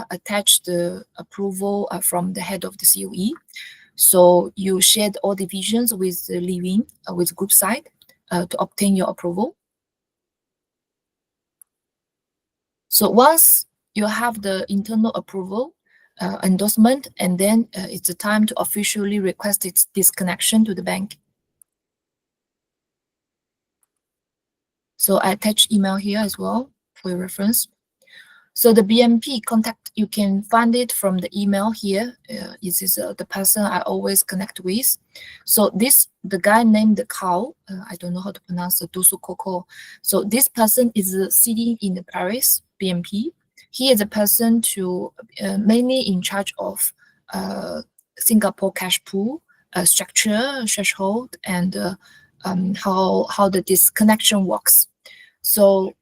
S1: attach the approval from the head of the COE. So you shared all the visions with Li Win, with group side to obtain your approval. So once you have the internal approval, endorsement, and then it's the time to officially request its disconnection to the bank. So I attach email here as well for your reference. So the BNP contact, you can find it from the email here. This is the person I always connect with. So the guy named Kao, I don't know how to pronounce the Dusu Coco. So this person is sitting in the Paris BNP. He is a person mainly in charge of Singapore cash pool structure, threshold, and how the disconnection works. So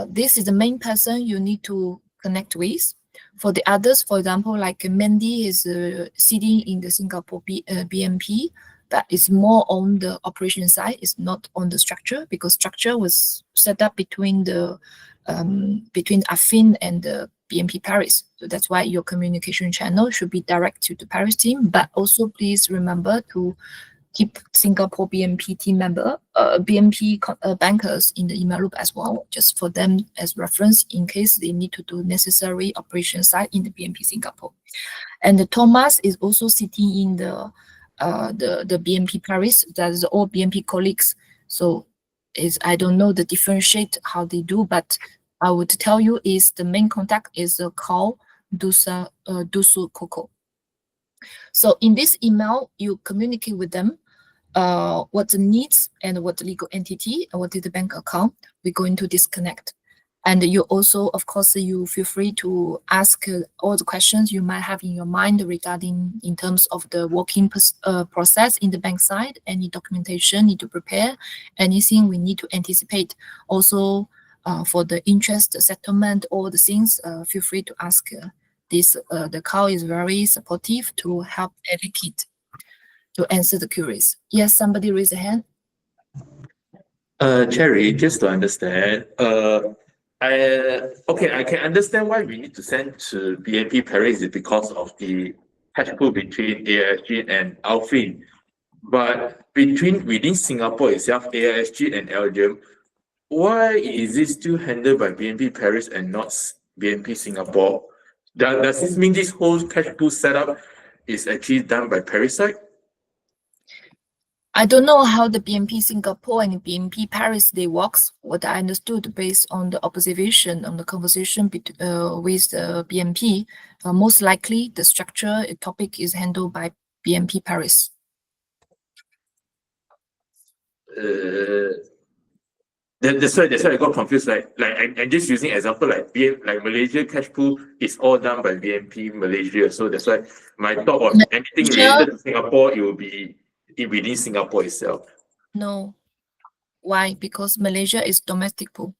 S1: this is the main person you need to connect with. For the others, for example, like Mandy is sitting in the Singapore BNP, that is more on the operation side, it's not on the structure, because structure was set up between AFIN and the BNP Paris. So that's why your communication channel should be direct to the Paris team, but also please remember to keep Singapore BNP team member, BNP bankers in the email loop as well, just for them as reference in case they need to do necessary operation side in the BNP Singapore. And Thomas is also sitting in the BNP Paris. That's all BNP colleagues. So I don't know the differentiate how they do, but I would tell you is the main contact is Kao Dusu Coco. So in this email, you communicate with them what the needs and what the legal entity and what is the bank account we're going to disconnect. And you also, of course, you feel free to ask all the questions you might have in your mind regarding in terms of the working process in the bank side, any documentation need to prepare, anything we need to anticipate. Also, for the interest settlement, all the things, feel free to ask this. The call is very supportive to help advocate to answer the queries. Yes, somebody raise a hand.
S4: Cherry, just to understand, I can understand why we need to send to BNP Paris is because of the cash pool between AISG and Alfin. But within Singapore itself, AISG and Belgium, why is it still handled by BNP Paris and not BNP Singapore? Does this mean this whole cash pool setup is actually done by Paris side?
S1: I don't know how the BNP Singapore and BNP Paris they works. What I understood based on the observation on the conversation with the BNP, most likely the structure topic is handled by BNP Paris.
S4: That's why I got confused. Like I'm just using example like Malaysia cash pool is all done by BNP Malaysia. So that's why my thought was anything related to Singapore, it will be within Singapore itself.
S1: No, Why? Because Malaysia is domestic pool.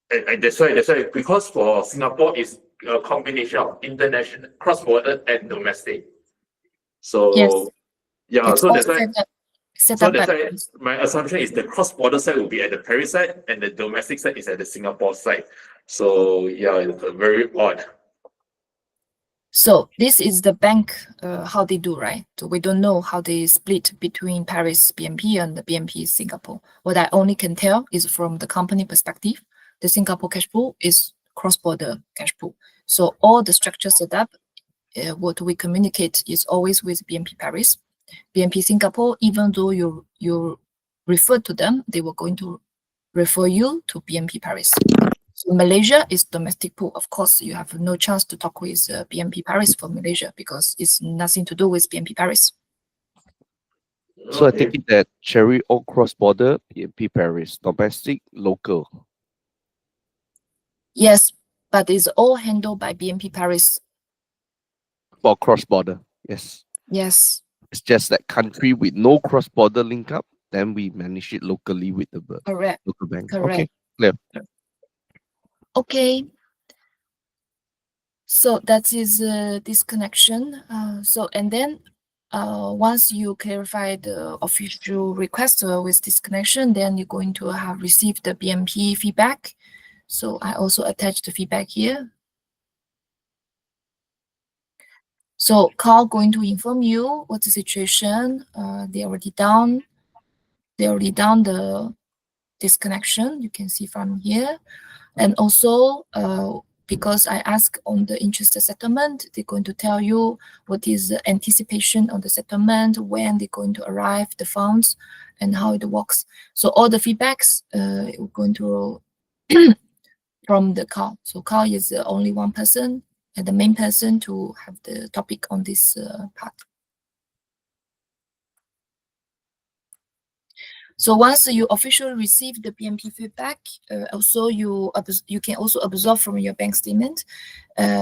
S4: And that's why, because for Singapore is a combination of international, cross-border and domestic. So
S1: Yes.
S4: yeah,
S1: It's
S4: so
S1: all
S4: that's why.
S1: set
S4: So
S1: up by
S4: that's why
S1: Paris.
S4: my assumption is the cross-border side will be at the Paris side and the domestic side is at the Singapore side. So yeah, it's very odd.
S1: So this is the bank, how they do, right? So we don't know how they split between Paris BNP and the BNP Singapore. What I only can tell is from the company perspective, the Singapore cash pool is cross-border cash pool. So all the structure set up, what we communicate is always with BNP Paris. BNP Singapore, even though you refer to them, they were going to refer you to BNP Paris. So Malaysia is domestic pool. Of course, you have no chance to talk with BNP Paris for Malaysia because it's nothing to do with BNP Paris.
S2: So I
S4: Okay.
S2: take it that Cherry all cross border, PNP Paris, domestic, local.
S1: Yes, but it's all handled by BNP Paris.
S2: For cross border, yes.
S1: Yes,
S2: It's just that country with no cross border link up, then we manage it locally with the
S1: correct.
S2: local bank.
S1: Correct.
S2: Okay, clear.
S1: Okay. So that is this connection. And then once you clarify the official request with this connection, then you're going to have received the BNP feedback. So I also attached the feedback here. So Carl going to inform you what's the situation. They already done the disconnection. You can see from here. And also, because I ask on the interest settlement, they're going to tell you what is the anticipation of the settlement, when they're going to arrive, the funds, and how it works. So all the feedbacks we're going to from the Carl. So Carl is the only one person and the main person to have the topic on this part. So once you officially receive the BNP feedback, also you can also observe from your bank statement.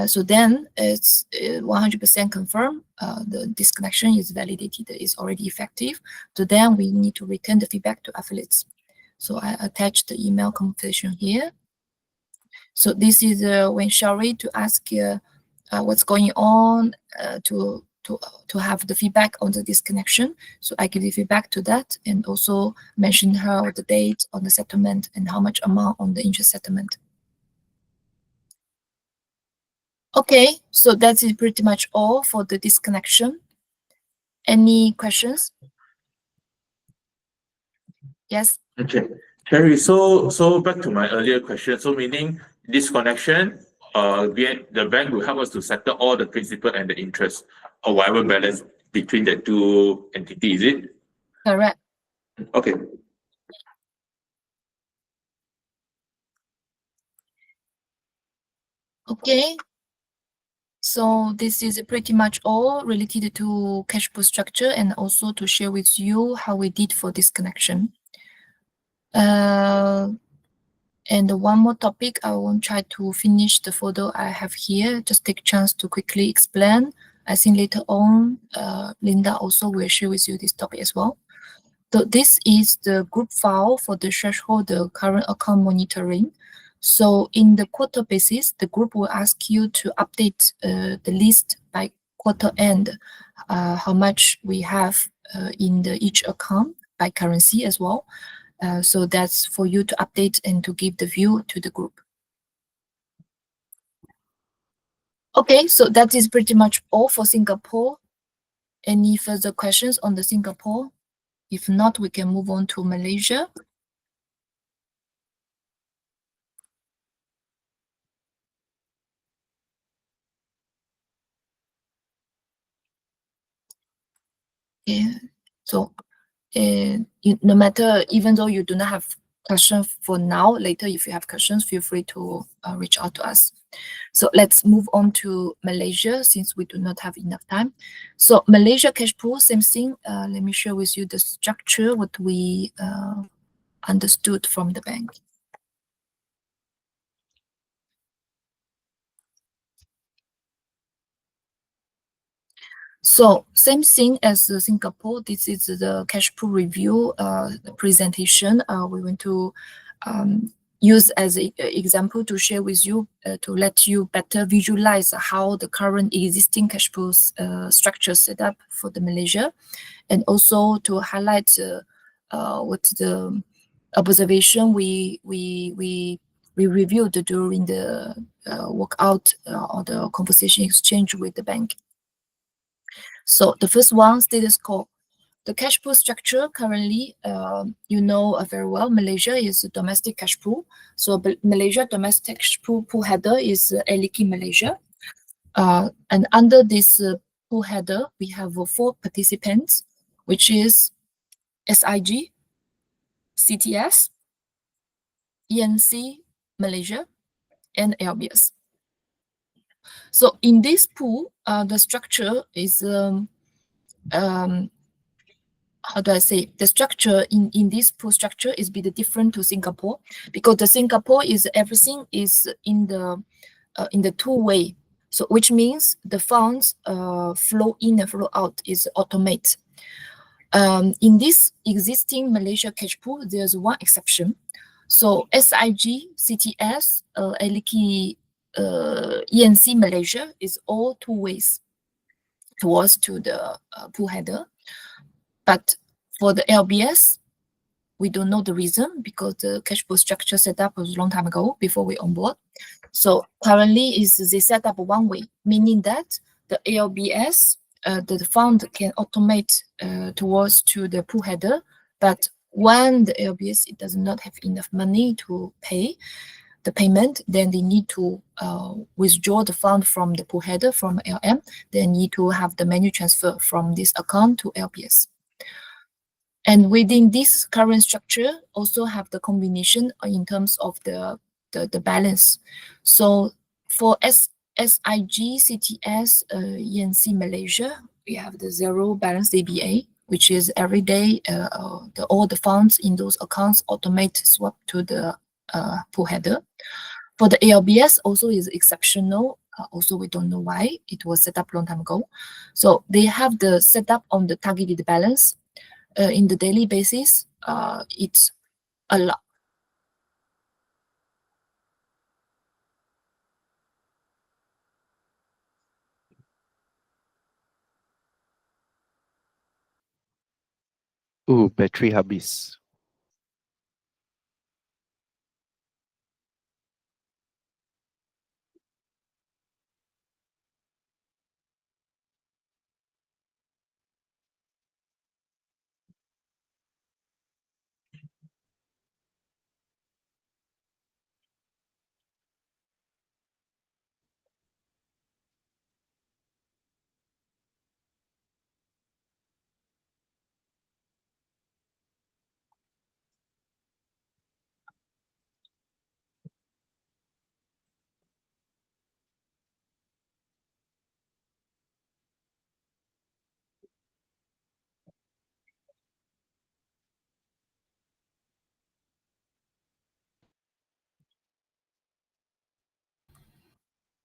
S1: So then it's 100% confirmed. The disconnection is validated, is already effective. So then we need to return the feedback to affiliates. So I attached the email conversation here. So this is when Shari to ask what's going on to have the feedback on the disconnection. So I give the feedback to that and also mention her the date on the settlement and how much amount on the interest settlement. Okay, so that is pretty much all for the disconnection. Any questions? Yes.
S4: Okay, Cherry, so back to my earlier question. So meaning this connection, the bank will help us to settle all the principal and the interest or whatever balance between the two entities, is it?
S1: Correct.
S4: Okay.
S1: Okay. So this is pretty much all related to cash pool structure and also to share with you how we did for this connection. And one more topic, I won't try to finish the photo I have here, just take chance to quickly explain. I think later on, Linda also will share with you this topic as well. So this is the group file for the threshold, the current account monitoring. So in the quarter basis, the group will ask you to update the list by quarter end, how much we have in each account by currency as well. So that's for you to update and to give the view to the group. Okay, so that is pretty much all for Singapore. Any further questions on the Singapore? If not, we can move on to Malaysia. Yeah. So no matter, even though you do not have questions for now, later if you have questions, feel free to reach out to us. So let's move on to Malaysia since we do not have enough time. So Malaysia cash pool, same thing. Let me share with you the structure, what we understood from the bank. So same thing as Singapore. This is the cash pool review presentation. We want to use as an example to share with you to let you better visualize how the current existing cash pool structure set up for the Malaysia, and also to highlight what the observation we reviewed during the workout or the conversation exchange with the bank. So the first one, status quo. The cash pool structure currently, you know very well, Malaysia is a domestic cash pool. So Malaysia domestic cash pool header is Eliki Malaysia. And under this pool header, we have 4 participants, which is SIG, CTS, ENC Malaysia, and LBS. So in this pool, the structure is how do I say, the structure in this pool structure is be different to Singapore, because the Singapore is everything is in the two-way. So which means the funds flow in and flow out is automate. In this existing Malaysia cash pool, there's one exception. So SIG, CTS, Eliki, ENC Malaysia is all two ways towards to the pool header. But for the LBS, we don't know the reason because the cash pool structure set up was a long time ago before we onboard. So currently is they set up one way, meaning that the LBS, the fund can automate towards to the pool header, but when the LBS it does not have enough money to pay the payment, then they need to withdraw the fund from the pool header from LM. They need to have the manual transfer from this account to LBS. And within this current structure, also have the combination in terms of the balance. So for SIG, CTS, ENC Malaysia, we have the zero balance DBA, which is every day all the funds in those accounts automate swap to the pool header. For the ALBS, also is exceptional. Also, we don't know why it was set up long time ago. So they have the setup on the targeted balance. In the daily basis, it's a lot.
S2: Ooh, battery habis.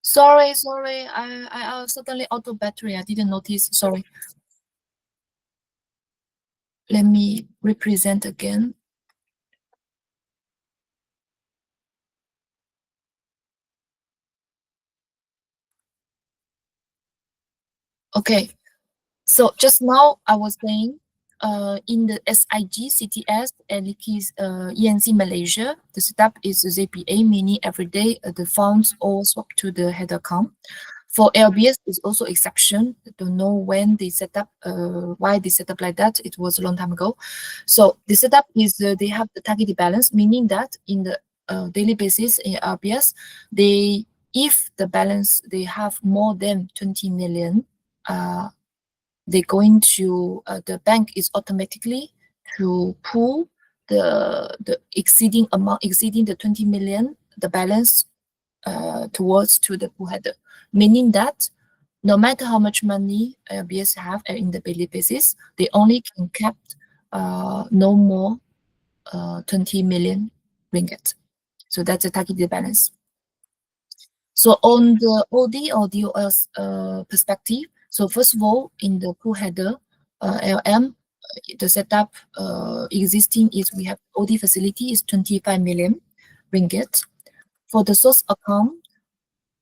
S1: Sorry, I suddenly auto battery. I didn't notice. Sorry. Let me represent again. Okay, so just now I was saying, in the SIG, CTS, and ENC Malaysia, the setup is ZPA, meaning every day the funds all swap to the head account. For LBS, is also exception. I don't know when they set up, why they set up like that. It was a long time ago. So the setup is they have the targeted balance, meaning that in the daily basis in LBS, if the balance they have more than 20 million, they're going to the bank is automatically to pull the exceeding amount exceeding the 20 million the balance towards to the pool header, meaning that no matter how much money LBS have in the daily basis, they only can cap no more 20 million ringgit. So that's a targeted balance. So on the OD or DOS perspective, So first of all, in the pool header, LM, the setup existing is we have OD facility is 25 million ringgit. For the source account,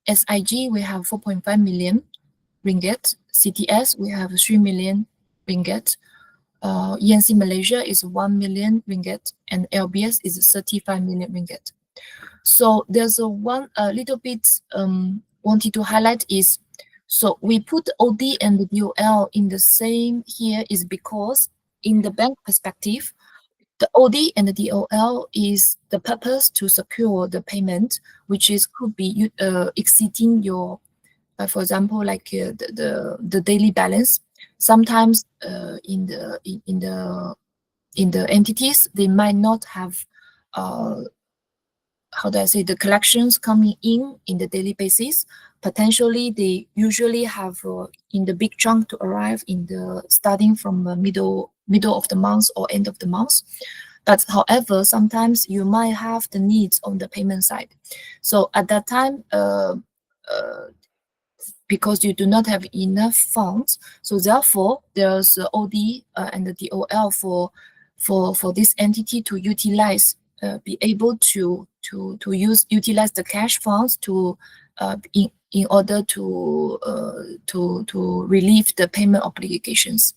S1: SIG, we have 4.5 million ringgit. CTS, we have 3 million ringgit. ENC Malaysia is 1 million ringgit, and LBS is 35 million ringgit. So there's a little bit wanted to highlight is, so we put OD and the DOL in the same here is because in the bank perspective, the OD and the DOL is the purpose to secure the payment, which is could be exceeding your, for example, like the daily balance. Sometimes in the entities, they might not have how do I say, the collections coming in the daily basis. Potentially, they usually have in the big chunk to arrive in the starting from the middle of the month or end of the month. But however, sometimes you might have the needs on the payment side. So at that time, because you do not have enough funds, so therefore there's OD and the DOL for this entity to utilize, be able to utilize the cash funds to in order to relieve the payment obligations.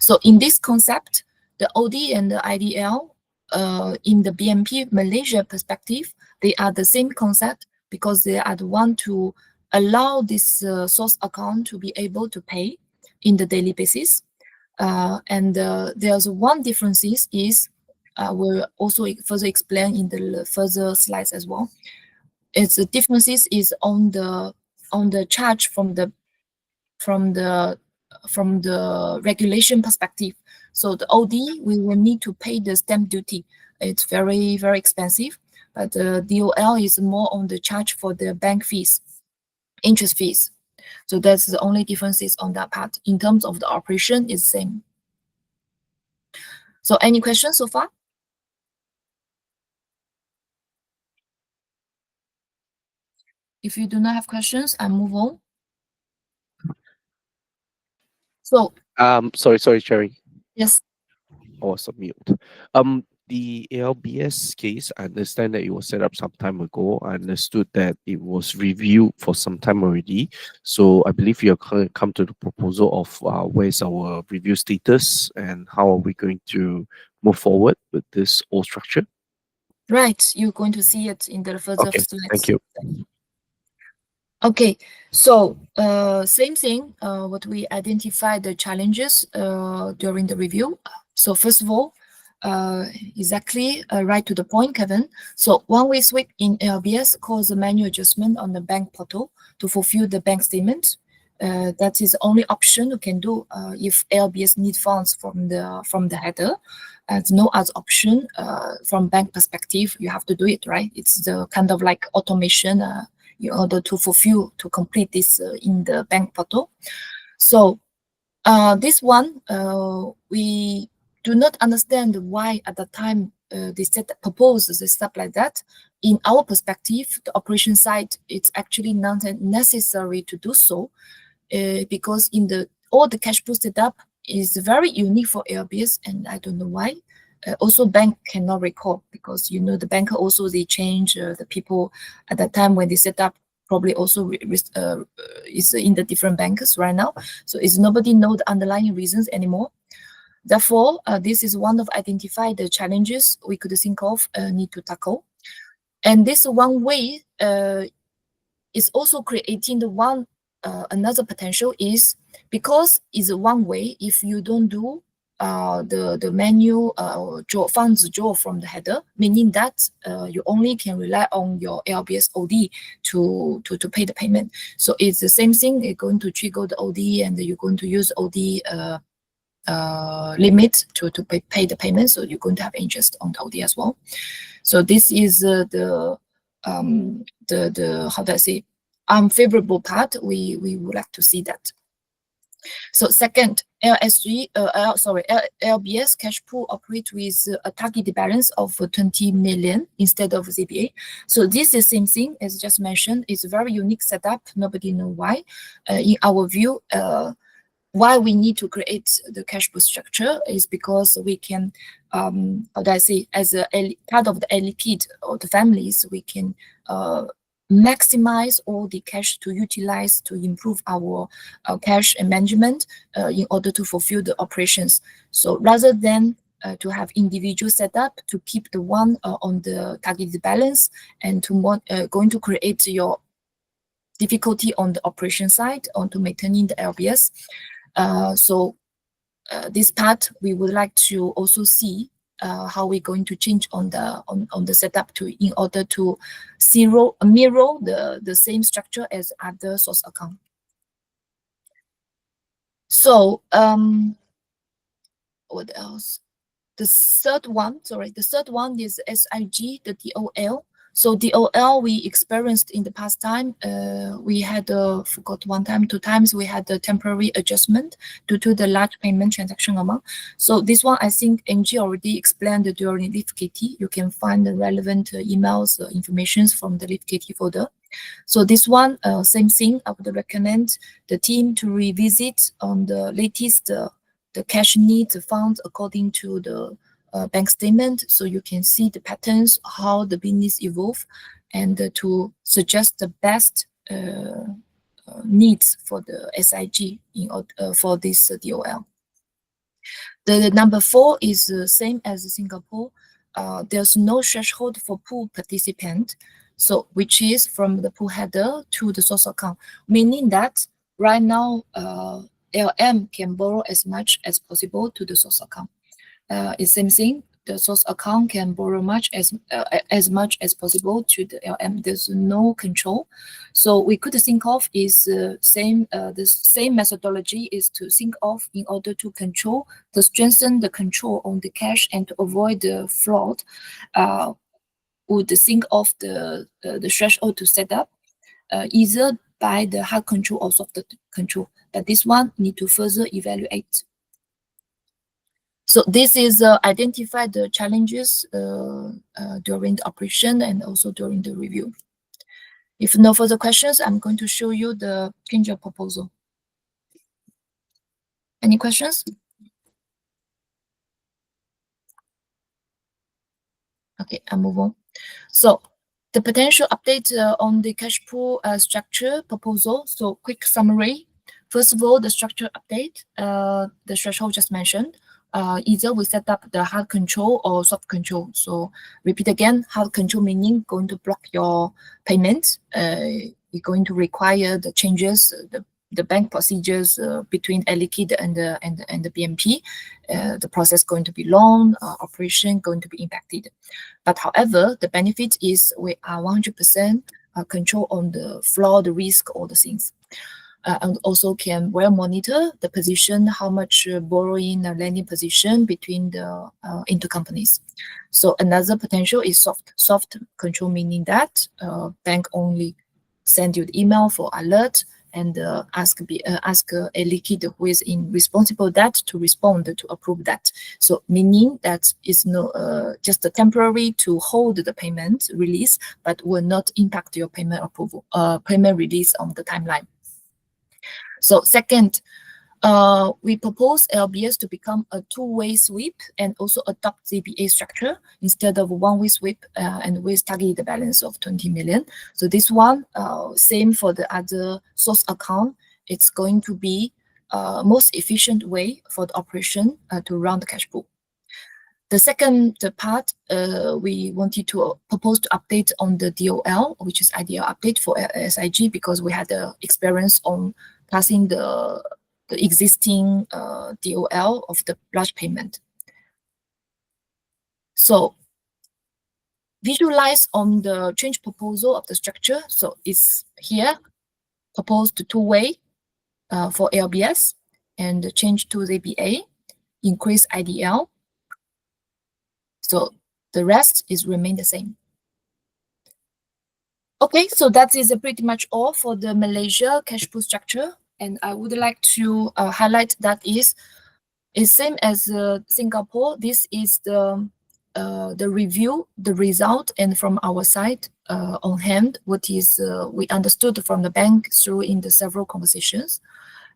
S1: So in this concept, the OD and the IDL in the BNP Malaysia perspective, they are the same concept because they are the one to allow this source account to be able to pay in the daily basis. And there's one difference is we'll also further explain in the further slides as well. It's the differences is on the charge from the regulation perspective. So the OD, we will need to pay the stamp duty. It's very, very expensive, but the DOL is more on the charge for the bank fees, interest fees. So that's the only differences on that part. In terms of the operation, is same. So any questions so far? If you do not have questions, I move on. So
S2: Sorry, Cherry.
S1: yes,
S2: I was on mute. The ALBS case, I understand that it was set up some time ago. I understood that it was reviewed for some time already. So I believe you have come to the proposal of where's our review status and how are we going to move forward with this whole structure?
S1: right. You're going to see it in the further
S2: Okay,
S1: slides.
S2: thank you.
S1: Okay, so same thing, what we identified the challenges during the review. So first of all, exactly right to the point, Kevin. So one-way sweep in ALBS calls a manual adjustment on the bank portal to fulfill the bank statement. That is the only option you can do if ALBS need funds from the header. There's no other option from bank perspective. You have to do it, right? It's the kind of like automation in order to complete this in the bank portal. So this one, we do not understand why at the time they proposed the stuff like that. In our perspective, the operation side, it's actually not necessary to do so because in all the cash pool setup is very unique for ALBS, and I don't know why. Also, bank cannot recall because the banker also they change the people at that time when they set up. Probably also is in the different bankers right now, so it's nobody know the underlying reasons anymore. Therefore, this is one of identify the challenges we could think of need to tackle, and this one way is also creating the one another potential is because it's one way if you don't do the manual funds draw from the header, meaning that you only can rely on your ALBS OD to pay the payment. So it's the same thing. You're going to trigger the OD and you're going to use OD limit to pay the payment. So you're going to have interest on the OD as well. So this is the how do I say unfavorable part. We would like to see that. So second, LBS cash pool operate with a target balance of 20 million instead of ZBA. So this is same thing as just mentioned. It's a very unique setup. Nobody know why. In our view, why we need to create the cash pool structure is because we can, how do I say, as a part of the LPD or the families, we can maximize all the cash to utilize to improve our cash management in order to fulfill the operations. So rather than to have individual setup to keep the one on the targeted balance and to going to create your difficulty on the operation side on to maintaining the LBS. So this part we would like to also see how we're going to change on the setup in order to mirror the same structure as other source account. So what else? The third one is SIG, the DOL. So DOL we experienced in the past time. We had forgot 2 times we had the temporary adjustment due to the large payment transaction amount. So this one I think NG already explained during Leaf KT. You can find the relevant emails informations from the Leaf KT folder. So this one same thing. I would recommend the team to revisit on the latest the cash needs funds according to the bank statement, so you can see the patterns, how the business evolve, and to suggest the best needs for the SIG for this DOL. The number 4 is the same as Singapore. There's no threshold for pool participant, so which is from the pool header to the source account, meaning that right now LM can borrow as much as possible to the source account. It's same thing. The source account can borrow as much as possible to the LM. There's no control. So we could think of is the same methodology is to think of in order to strengthen the control on the cash and to avoid the fraud. Would think of the threshold to set up either by the hard control or soft control. But this one need to further evaluate. So this is identify the challenges during the operation and also during the review. If no further questions, I'm going to show you the change of proposal. Any questions? Okay, I'll move on. So the potential update on the cash pool structure proposal. So quick summary. First of all, the structure update, the threshold just mentioned. Either we set up the hard control or soft control. So repeat again, hard control meaning going to block your payment. We're going to require the changes, the bank procedures between Air Liquide and the BNP. The process going to be long, operation going to be impacted. But however, the benefit is we are 100% control on the flow, the risk, all the things. And also can well monitor the position, how much borrowing lending position between the intercompanies. So another potential is soft control, meaning that bank only send you the email for alert and ask a liquid who is in responsible that to respond to approve that. So meaning that is no just a temporary to hold the payment release, but will not impact your payment approval, payment release on the timeline. So second, we propose LBS to become a two-way sweep and also adopt ZBA structure instead of one-way sweep and with targeted balance of 20 million. So this one, same for the other source account. It's going to be most efficient way for the operation to run the cash pool. The second part, we wanted to propose to update on the DOL, which is ideal update for SIG because we had the experience on passing the existing DOL of the large payment. So visualize on the change proposal of the structure. So it's here proposed two-way for LBS and change to ZBA, increase IDL. So the rest is remain the same. Okay, so that is pretty much all for the Malaysia cash pool structure. and I would like to highlight that is same as Singapore. This is the review, the result, and from our side on hand, what is we understood from the bank through in the several conversations,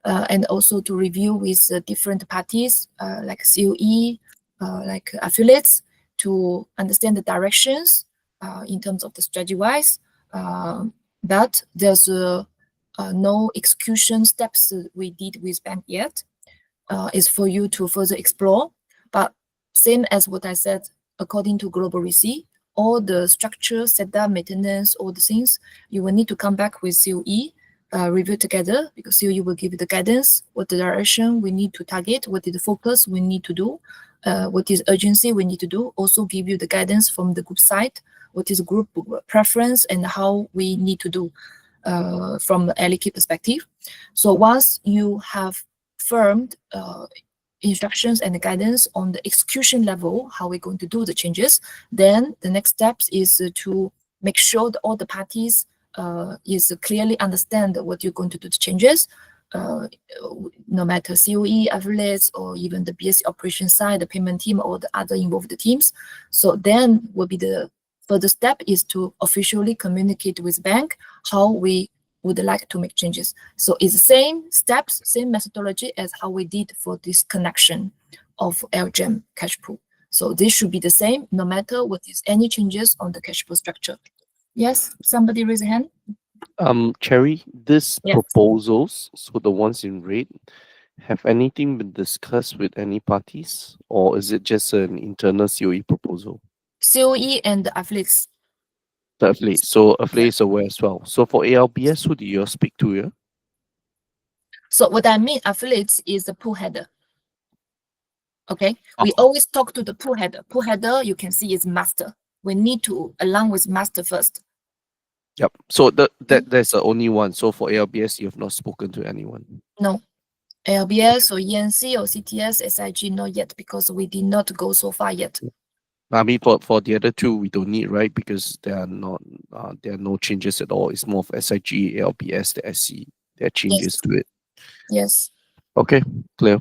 S1: and also to review with different parties like COE, like affiliates, to understand the directions in terms of the strategy-wise. But there's no execution steps we did with bank yet. Is for you to further explore. But same as what I said, according to global RACI, all the structure, setup, maintenance, all the things, you will need to come back with COE, review together, because COE will give you the guidance, what the direction we need to target, what is the focus we need to do, what is urgency we need to do, also give you the guidance from the group side, what is group preference and how we need to do from the LK perspective. So once you have firmed instructions and guidance on the execution level, how we're going to do the changes, then the next steps is to make sure that all the parties is clearly understand what you're going to do the changes, no matter COE, affiliates, or even the BSC operation side, the payment team, or the other involved teams. So then will be the further step is to officially communicate with bank how we would like to make changes. So it's the same steps, same methodology as how we did for this connection of LGEM cash pool. So this should be the same no matter what is any changes on the cash pool structure. Yes, somebody raise a hand.
S2: Cherry, these
S1: Yes.
S2: proposals, so the ones in red, have anything been discussed with any parties, or is it just an internal COE proposal?
S1: COE and the affiliates.
S2: The affiliate. So affiliate is aware as well. So for ALBS, who do you all speak to here?
S1: So what I mean, affiliates is the pool header. Okay, we
S2: Oh.
S1: always talk to the pool header. Pool header, you can see is master. We need to align with master first.
S2: Yep. So that's the only one. So for ALBS, you have not spoken to anyone.
S1: No, LBS or ENC or CTS, SIG, not yet, because we did not go so far yet.
S2: I mean, for the other two, we don't need, right? Because there are no changes at all. It's more of SIG, ALBS, the SC. There are changes to it.
S1: Yes.
S2: Okay, clear.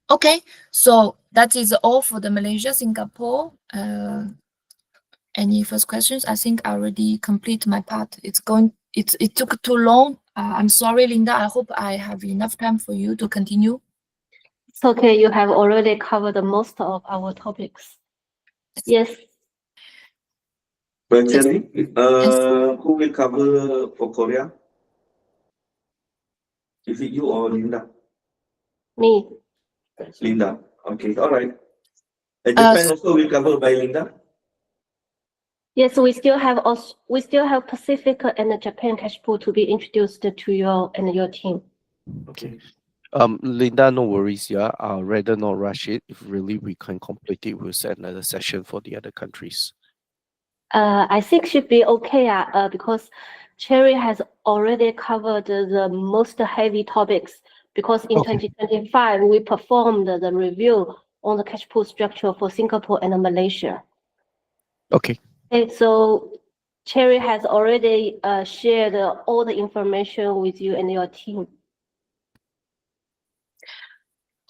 S1: Okay, so that is all for the Malaysia, Singapore. Any first questions? I think I already complete my part. It took too long. I'm sorry, Linda. I hope I have enough time for you to continue.
S3: It's okay, you have already covered most of our topics. Yes,
S4: Well, Cherry, who will cover for Korea? Is it you or Linda?
S3: me.
S4: Linda. Okay, all right. And Japan also will cover by Linda?
S3: Yes, we still have Pacific and Japan cash pool to be introduced to you and your team.
S2: Okay. Linda, no worries. Yeah, I'll rather not rush it. If really we can complete it, we'll set another session for the other countries.
S3: I think should be okay, because Cherry has already covered the most heavy topics, because in
S2: Okay.
S3: 2025, we performed the review on the cash pool structure for Singapore and Malaysia.
S2: Okay.
S3: Okay, so Cherry has already shared all the information with you and your team.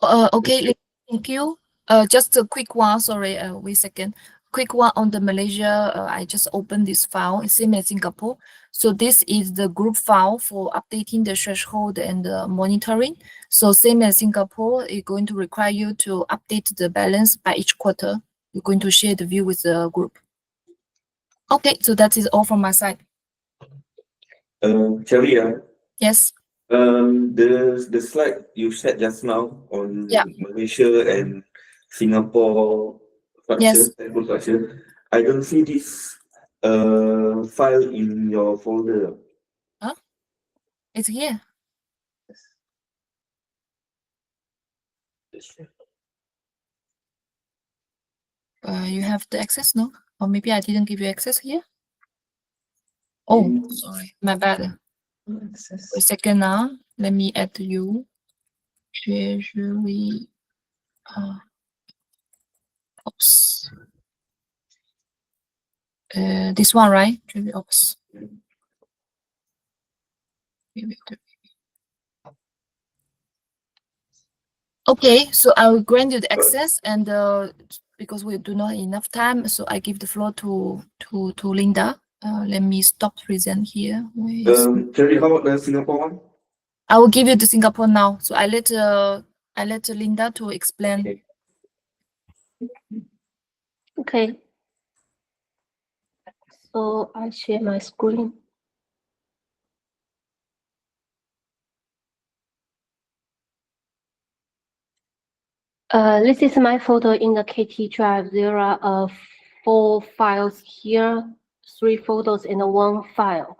S1: Okay, thank you. Just a quick one. Sorry, wait a second. Quick one on the Malaysia. I just opened this file. It's same as Singapore. So this is the group file for updating the threshold and monitoring. So same as Singapore, it's going to require you to update the balance by each quarter. You're going to share the view with the group. Okay, so that is all from my side.
S4: Cherry,
S1: Yes.
S4: the slide you said just now on Malaysia and Singapore
S1: Yes.
S4: structure, I don't see this file in your folder.
S1: Huh? It's here. You have the access, no? Or maybe I didn't give you access here. Oh, sorry, my bad. Wait a second now. Let me add you. Treasury. Oops. This one, right? Treasury ops. Okay, so I will grant you the access, and because we do not have enough time, so I give the floor to Linda. Let me stop present here.
S4: Cherry, how about the Singapore one?
S1: I will give you the Singapore now. So I let Linda to explain.
S4: Okay.
S3: Okay. So I share my screen. This is my photo in the KT drive. There are 4 files here, 3 photos in 1 file.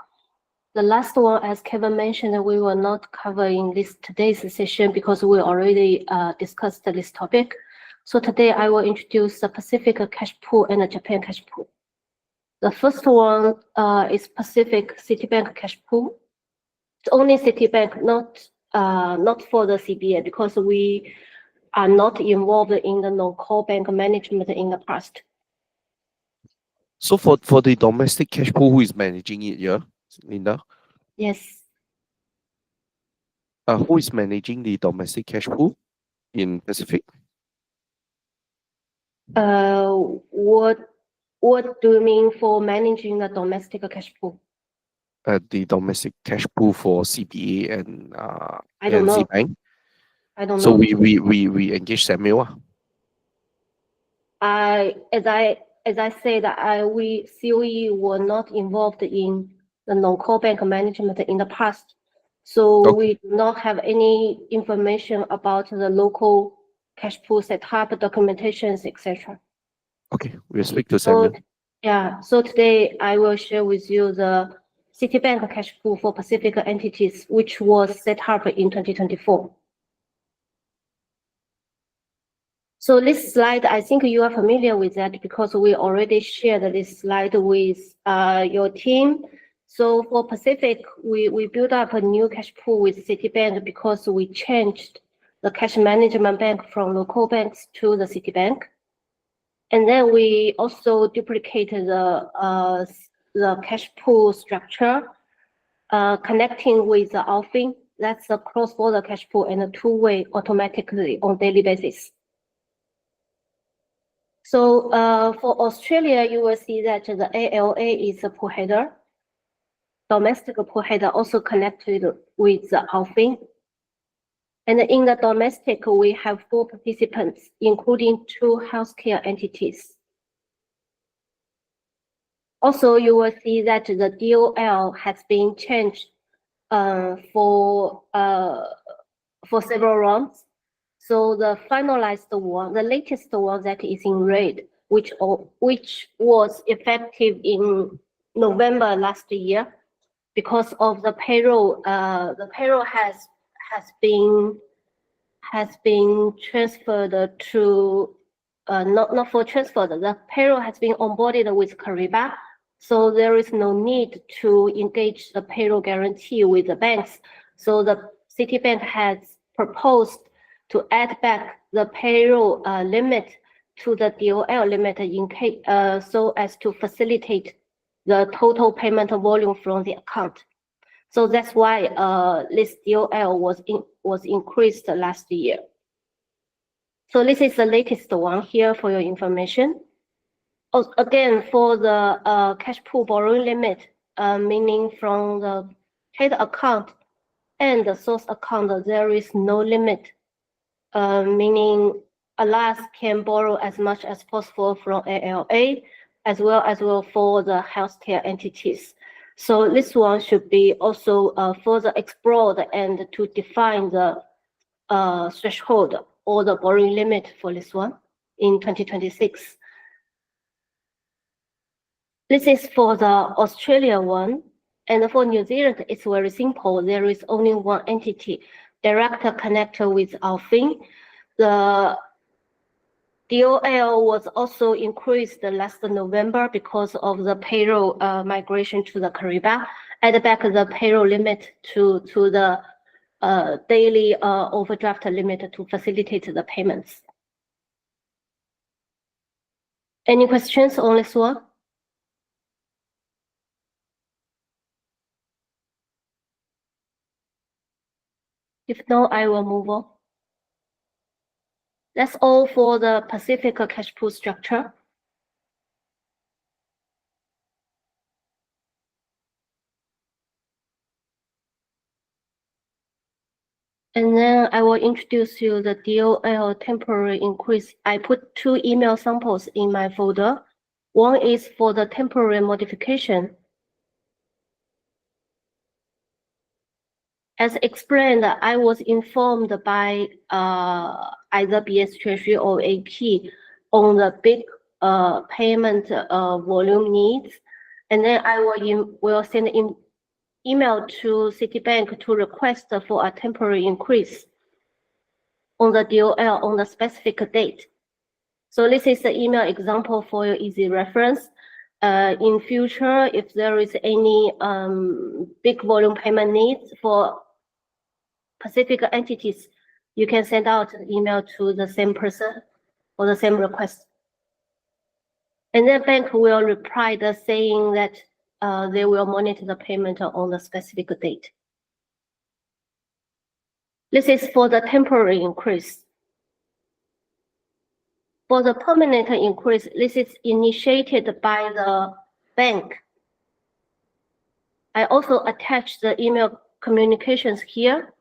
S3: The last one, as Kevin mentioned, we will not cover in this today's session because we already discussed this topic. So today I will introduce the Pacific cash pool and the Japan cash pool. The first one is Pacific Citibank cash pool. It's only Citibank, not for the CBA, because we are not involved in the non-core bank management in the past.
S2: So for the domestic cash pool, who is managing it here, Linda?
S3: Yes.
S2: Who is managing the domestic cash pool in Pacific?
S3: What do you mean for managing the domestic cash pool?
S2: The domestic cash pool for CBA and
S3: I don't know.
S2: Bank.
S3: I don't
S2: So
S3: know.
S2: we engage Samuel.
S3: As I said, we COE were not involved in the non-core bank management in the past, so
S2: Okay.
S3: we do not have any information about the local cash pool setup, documentations, etc.
S2: Okay, we'll speak to Samuel.
S3: So today I will share with you the Citibank cash pool for Pacific entities, which was set up in 2024. So this slide, I think you are familiar with that because we already shared this slide with your team. So for Pacific, we built up a new cash pool with Citibank because we changed the cash management bank from local banks to the Citibank. And then we also duplicated the cash pool structure, connecting with the Alfin. That's a cross-border cash pool and a two-way automatically on daily basis. So for Australia, you will see that the ALA is a pool header. Domestic pool header also connected with the Alfin. And in the domestic, we have 4 participants, including 2 healthcare entities. Also, you will see that the DOL has been changed for several rounds. So the finalized one, the latest one that is in red, which was effective in November last year, because of the payroll. The payroll has been transferred to not for transferred. The payroll has been onboarded with Kariba, so there is no need to engage the payroll guarantee with the banks. So the Citibank has proposed to add back the payroll limit to the DOL limit in case, so as to facilitate the total payment volume from the account. So that's why this DOL was increased last year. So this is the latest one here for your information. Again, for the cash pool borrowing limit, meaning from the head account and the source account, there is no limit, meaning Alas can borrow as much as possible from ALA, as well for the healthcare entities. So this one should be also further explored and to define the threshold or the borrowing limit for this one in 2026. This is for the Australia one. And for New Zealand, it's very simple. There is only one entity, direct connector with Alfin. The DOL was also increased last November because of the payroll migration to the Kariba. Add back the payroll limit to the daily overdraft limit to facilitate the payments. Any questions on this one? If no, I will move on. That's all for the Pacific cash pool structure. And then I will introduce you the DOL temporary increase. I put 2 email samples in my folder. One is for the temporary modification. As explained, I was informed by either BS Treasury or AP on the big payment volume needs. And then I will send an email to Citibank to request for a temporary increase on the DOL on the specific date. So this is the email example for your easy reference. In future, if there is any big volume payment needs for Pacific entities, you can send out an email to the same person or the same request. And then bank will reply saying that they will monitor the payment on the specific date. This is for the temporary increase. For the permanent increase, this is initiated by the bank. I also attach the email communications here.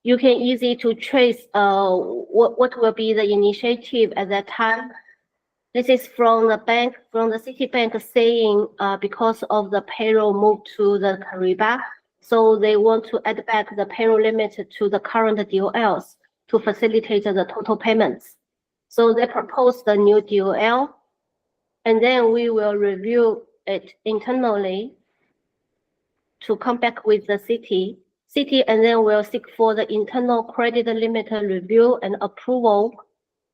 S3: You can easily to trace what will be the initiative at that time. This is from the bank, from the Citibank saying because of the payroll move to the Kariba, so they want to add back the payroll limit to the current DOLs to facilitate the total payments. So they propose the new DOL, and then we will review it internally to come back with the city, and then we'll seek for the internal credit limit review and approval.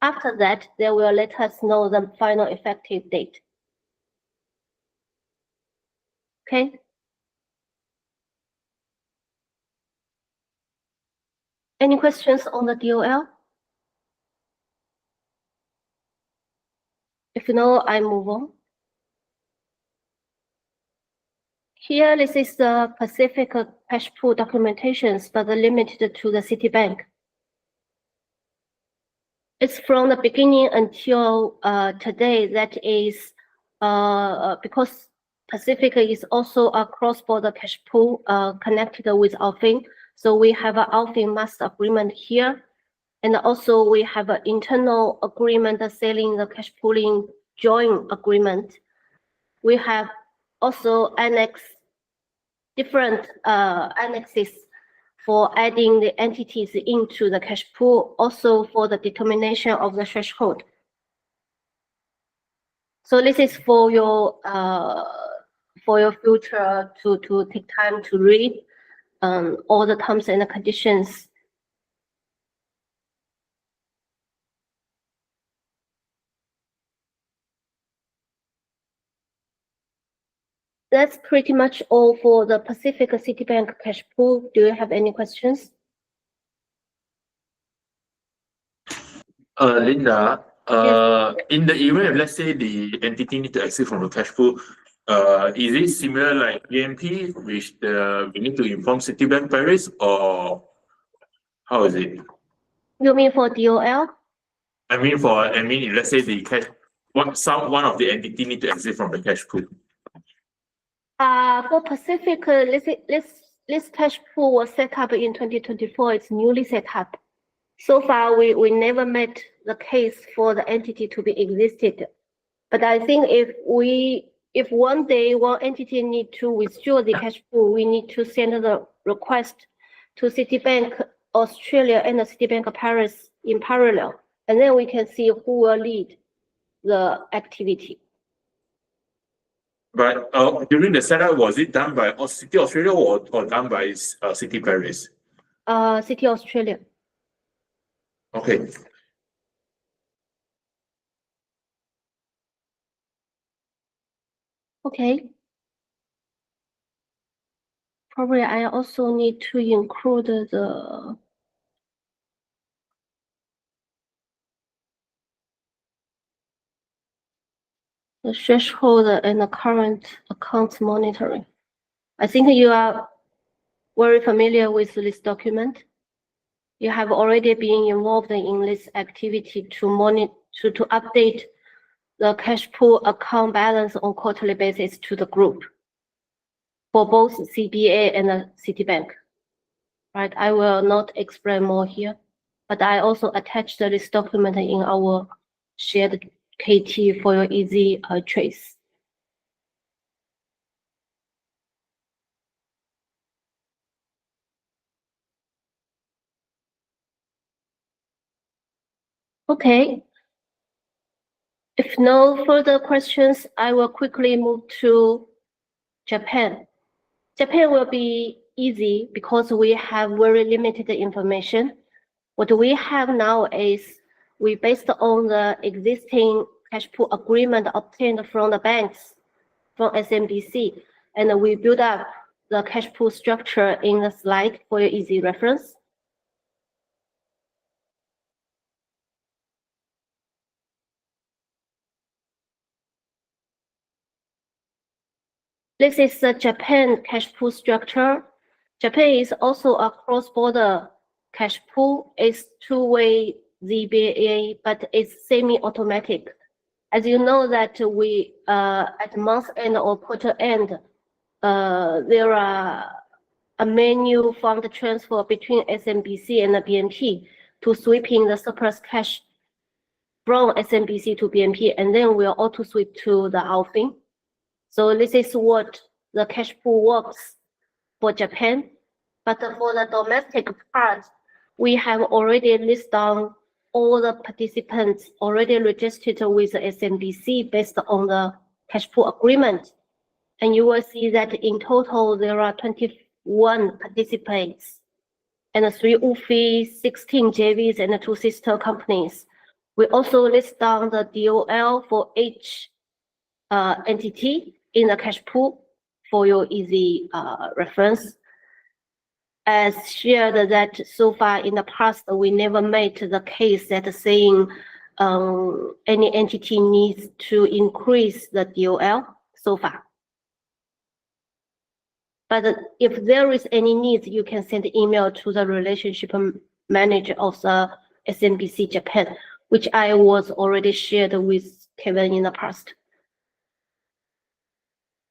S3: After that, they will let us know the final effective date. Okay. Any questions on the DOL? If no, I move on. Here, this is the Pacific cash pool documentations, but limited to the Citibank. It's from the beginning until today. That is because Pacific is also a cross-border cash pool connected with Alfin. So we have an Alfin master agreement here. And also we have an internal agreement selling the cash pooling joint agreement. We have also different annexes for adding the entities into the cash pool, also for the determination of the threshold. So this is for your future to take time to read all the terms and the conditions. That's pretty much all for the Pacific Citibank cash pool. Do you have any questions?
S4: Linda,
S3: Yes.
S4: in the event, let's say the entity need to exit from the cash pool, is it similar like GMT, which we need to inform Citibank Paris, or how is it?
S3: You mean for DOL?
S4: I mean, let's say the cash, one of the entity need to exit from the cash pool.
S3: For Pacific, this cash pool was set up in 2024. It's newly set up. So far, we never met the case for the entity to be existed. But I think if one day one entity need to withdraw the cash pool, we need to send the request to Citibank Australia and the Citibank Paris in parallel, and then we can see who will lead the activity.
S4: But during the setup, was it done by City Australia or done by City Paris?
S3: City Australia.
S4: Okay.
S3: Okay. Probably I also need to include the threshold and the current account monitoring. I think you are very familiar with this document. you have already been involved in this activity to monitor to update the cash pool account balance on quarterly basis to the group for both CBA and Citibank. Right, I will not explain more here, but I also attached this document in our shared KT for your easy trace. Okay. If no further questions, I will quickly move to Japan. Japan will be easy because we have very limited information. What we have now is we based on the existing cash pool agreement obtained from the banks, from SMBC, and we build up the cash pool structure in the slide for your easy reference. This is the Japan cash pool structure. Japan is also a cross-border cash pool. It's two-way ZBA, but it's semi-automatic. As you know that we at month end or quarter end, there are a menu fund transfer between SMBC and the BNP to sweeping the surplus cash from SMBC to BNP, and then we'll auto sweep to the Alfin. So this is what the cash pool works for Japan. But for the domestic part, we have already listed down all the participants already registered with the SMBC based on the cash pool agreement. And you will see that in total, there are 21 participants and 3 UFI, 16 JVs, and 2 sister companies. We also list down the DOL for each entity in the cash pool for your easy reference. As shared that so far in the past, we never made the case that saying any entity needs to increase the DOL so far. But if there is any need, you can send email to the relationship manager of the SMBC Japan, which I was already shared with Kevin in the past.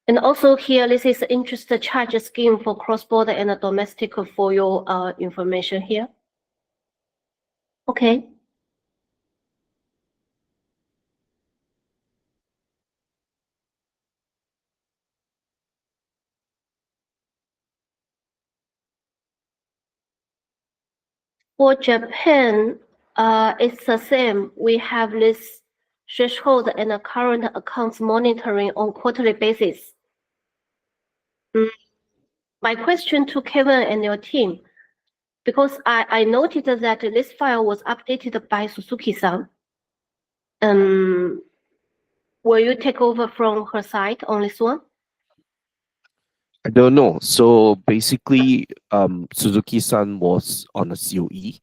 S3: And also here, this is interest charge scheme for cross-border and domestic for your information here. Okay. For Japan, it's the same. We have this threshold and the current accounts monitoring on quarterly basis. My question to Kevin and your team, because I noted that this file was updated by Suzuki-san. Will you take over from her side on this one?
S2: I don't know. So basically, Suzuki-san was on a COE,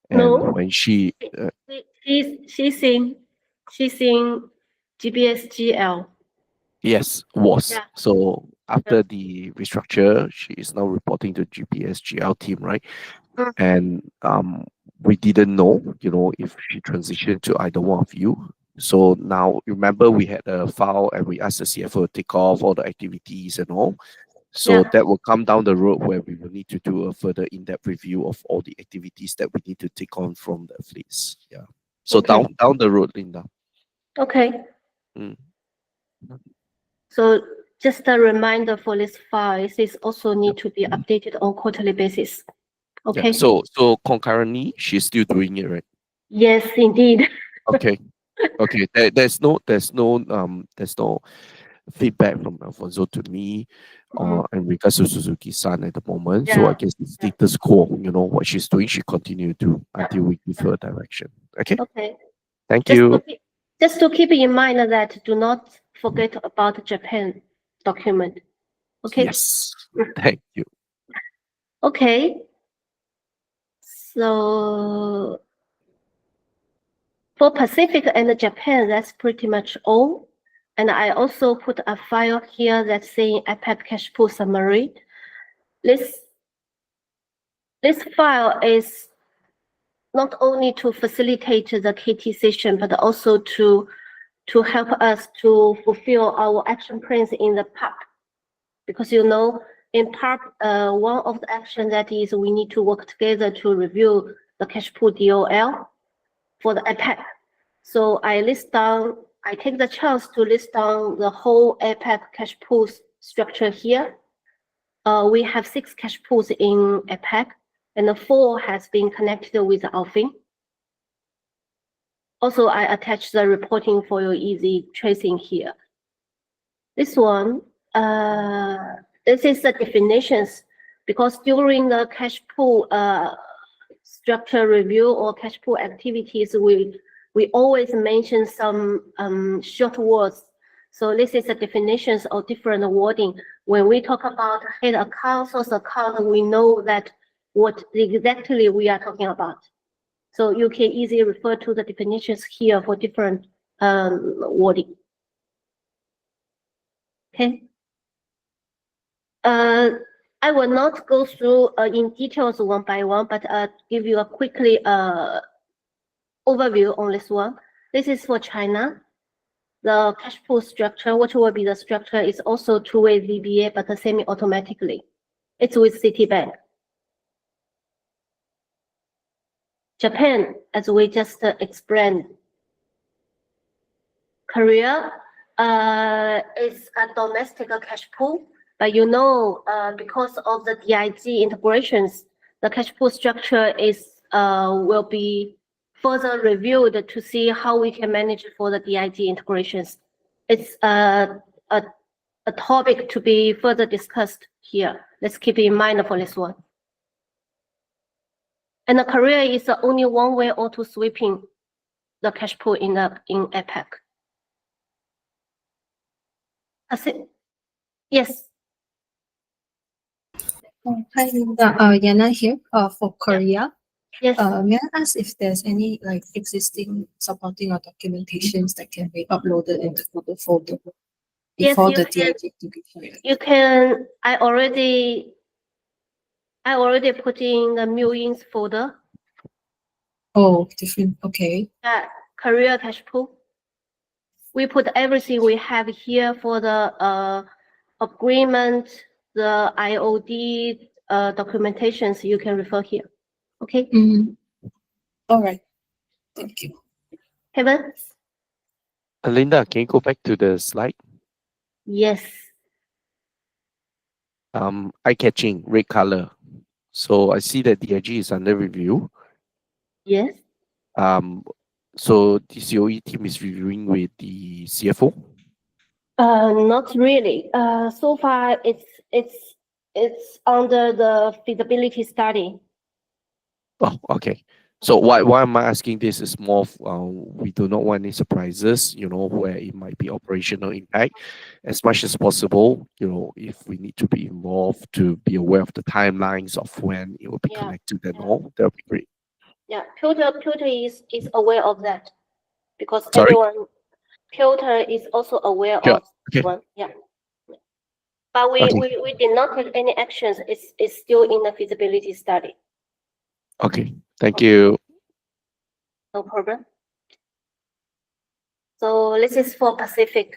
S2: and
S3: No.
S2: when she
S3: She's in GBSGL.
S2: yes was
S3: Yeah.
S2: so after the restructure, she is now reporting to GBSGL team, right? And we didn't know, if she transitioned to either one of you. So now remember we had a file and we asked the CFO to take off all the activities and all. So
S3: Yeah.
S2: that will come down the road where we will need to do a further in-depth review of all the activities that we need to take on from the affiliates. Yeah. So
S3: Okay.
S2: down the road, Linda.
S3: Okay.
S2: Mm.
S3: So just a reminder for this file, this also need to be updated on quarterly basis. Okay.
S2: Yeah. So concurrently, she's still doing it, right?
S3: Yes, indeed.
S2: Okay. Okay. There's no feedback from Alfonso to me in regards to Suzuki-san at the moment. So I
S3: Yeah.
S2: guess the status quo, what she's doing, she continue to until we give her direction. Okay.
S3: Okay.
S2: Thank you.
S3: Just to keep in mind that do not forget about Japan document. Okay.
S2: Yes. Thank you.
S3: Okay. So for Pacific and Japan, that's pretty much all. And I also put a file here that's saying APAC cash pool summary. This file is not only to facilitate the KT session, but also to help us to fulfill our action plans in the PAP. Because in PAP, one of the action that is we need to work together to review the cash pool DOL for the APEC. So I take the chance to list down the whole APEC cash pool structure here. We have 6 cash pools in APEC, and 4 has been connected with Alfin. Also, I attach the reporting for your easy tracing here. This one, this is the definitions, because during the cash pool structure review or cash pool activities, we always mention some short words. So this is the definitions of different wording. When we talk about head account, source account, we know that what exactly we are talking about. So you can easily refer to the definitions here for different wording. Okay. I will not go through in details one by one, but give you a quickly overview on this one. This is for China. The cash pool structure, what will be the structure, is also two-way VBA, but semi-automatically. It's with Citibank. Japan, as we just explained. Korea is a domestic cash pool, but because of the DIG integrations, the cash pool structure is will be further reviewed to see how we can manage for the DIG integrations. It's a topic to be further discussed here. Let's keep in mind for this one. And the Korea is the only one-way auto sweeping the cash pool in APEC. Yes.
S5: Hi, Linda. Yana here for Korea.
S3: Yes.
S5: May I ask if there's any existing supporting or documentations that can be uploaded into Google folder before the DIG integration?
S3: You can. I already put in the Muins folder.
S5: Oh, different. Okay.
S3: Yeah, Korea cash pool. We put everything we have here for the agreement, the IOD documentations. You can refer here. Okay.
S5: All right. Thank you.
S3: Kevin?
S2: Linda, can you go back to the slide?
S3: Yes.
S2: Eye-catching, red color. So I see that DIG is under review.
S3: Yes.
S2: So the COE team is reviewing with the CFO?
S3: Not really. So far, it's under the feasibility study.
S2: Oh, okay. So why am I asking this is more of, we do not want any surprises, where it might be operational impact. As much as possible, if we need to be involved to be aware of the timelines of when it will be connected and all, that would be great.
S3: Yeah, Piotr is aware of that because
S2: Sorry?
S3: Piotr is also aware
S2: Sure.
S3: of
S2: Okay.
S3: one. Yeah. But we did not take any actions. It's still in the feasibility study.
S2: Okay, thank you.
S3: No problem. So this is for Pacific.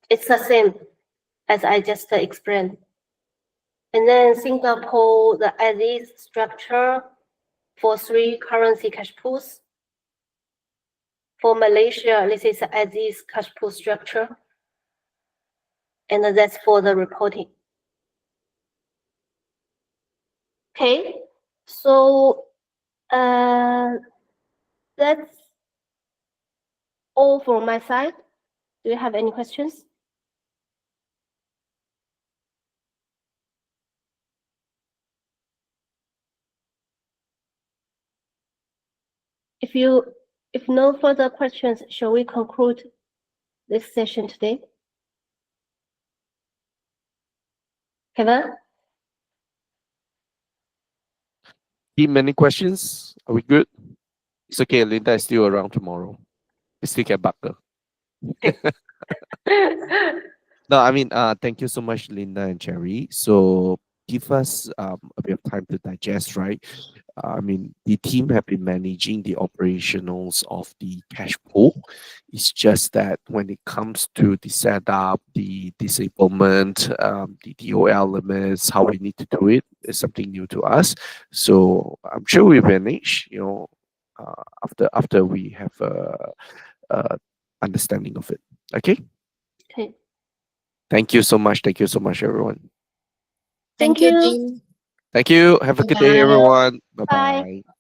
S3: It's the same as I just explained. And then Singapore, the as-is structure for 3 currency cash pools. For Malaysia, this is as-is cash pool structure. And that's for the reporting. Okay, so that's all from my side. Do you have any questions? If no further questions, shall we conclude this session today? Kevin?
S2: Team, any questions? Are we good? It's okay, Linda is still around tomorrow. We still get Bucker. No, I mean, thank you so much, Linda and Cherry. So give us a bit of time to digest, right? I mean, the team have been managing the operationals of the cash pool. It's just that when it comes to the setup, the disablement, the DOL limits, how we need to do it is something new to us. So I'm sure we manage, after we have a understanding of it. Okay.
S3: Okay.
S2: Thank you so much. Thank you so much, everyone.
S3: Thank
S1: Thank you,
S3: you.
S1: Dean.
S2: Thank you. Have a good day,
S1: Bye.
S2: everyone. Bye
S3: Bye.
S2: bye.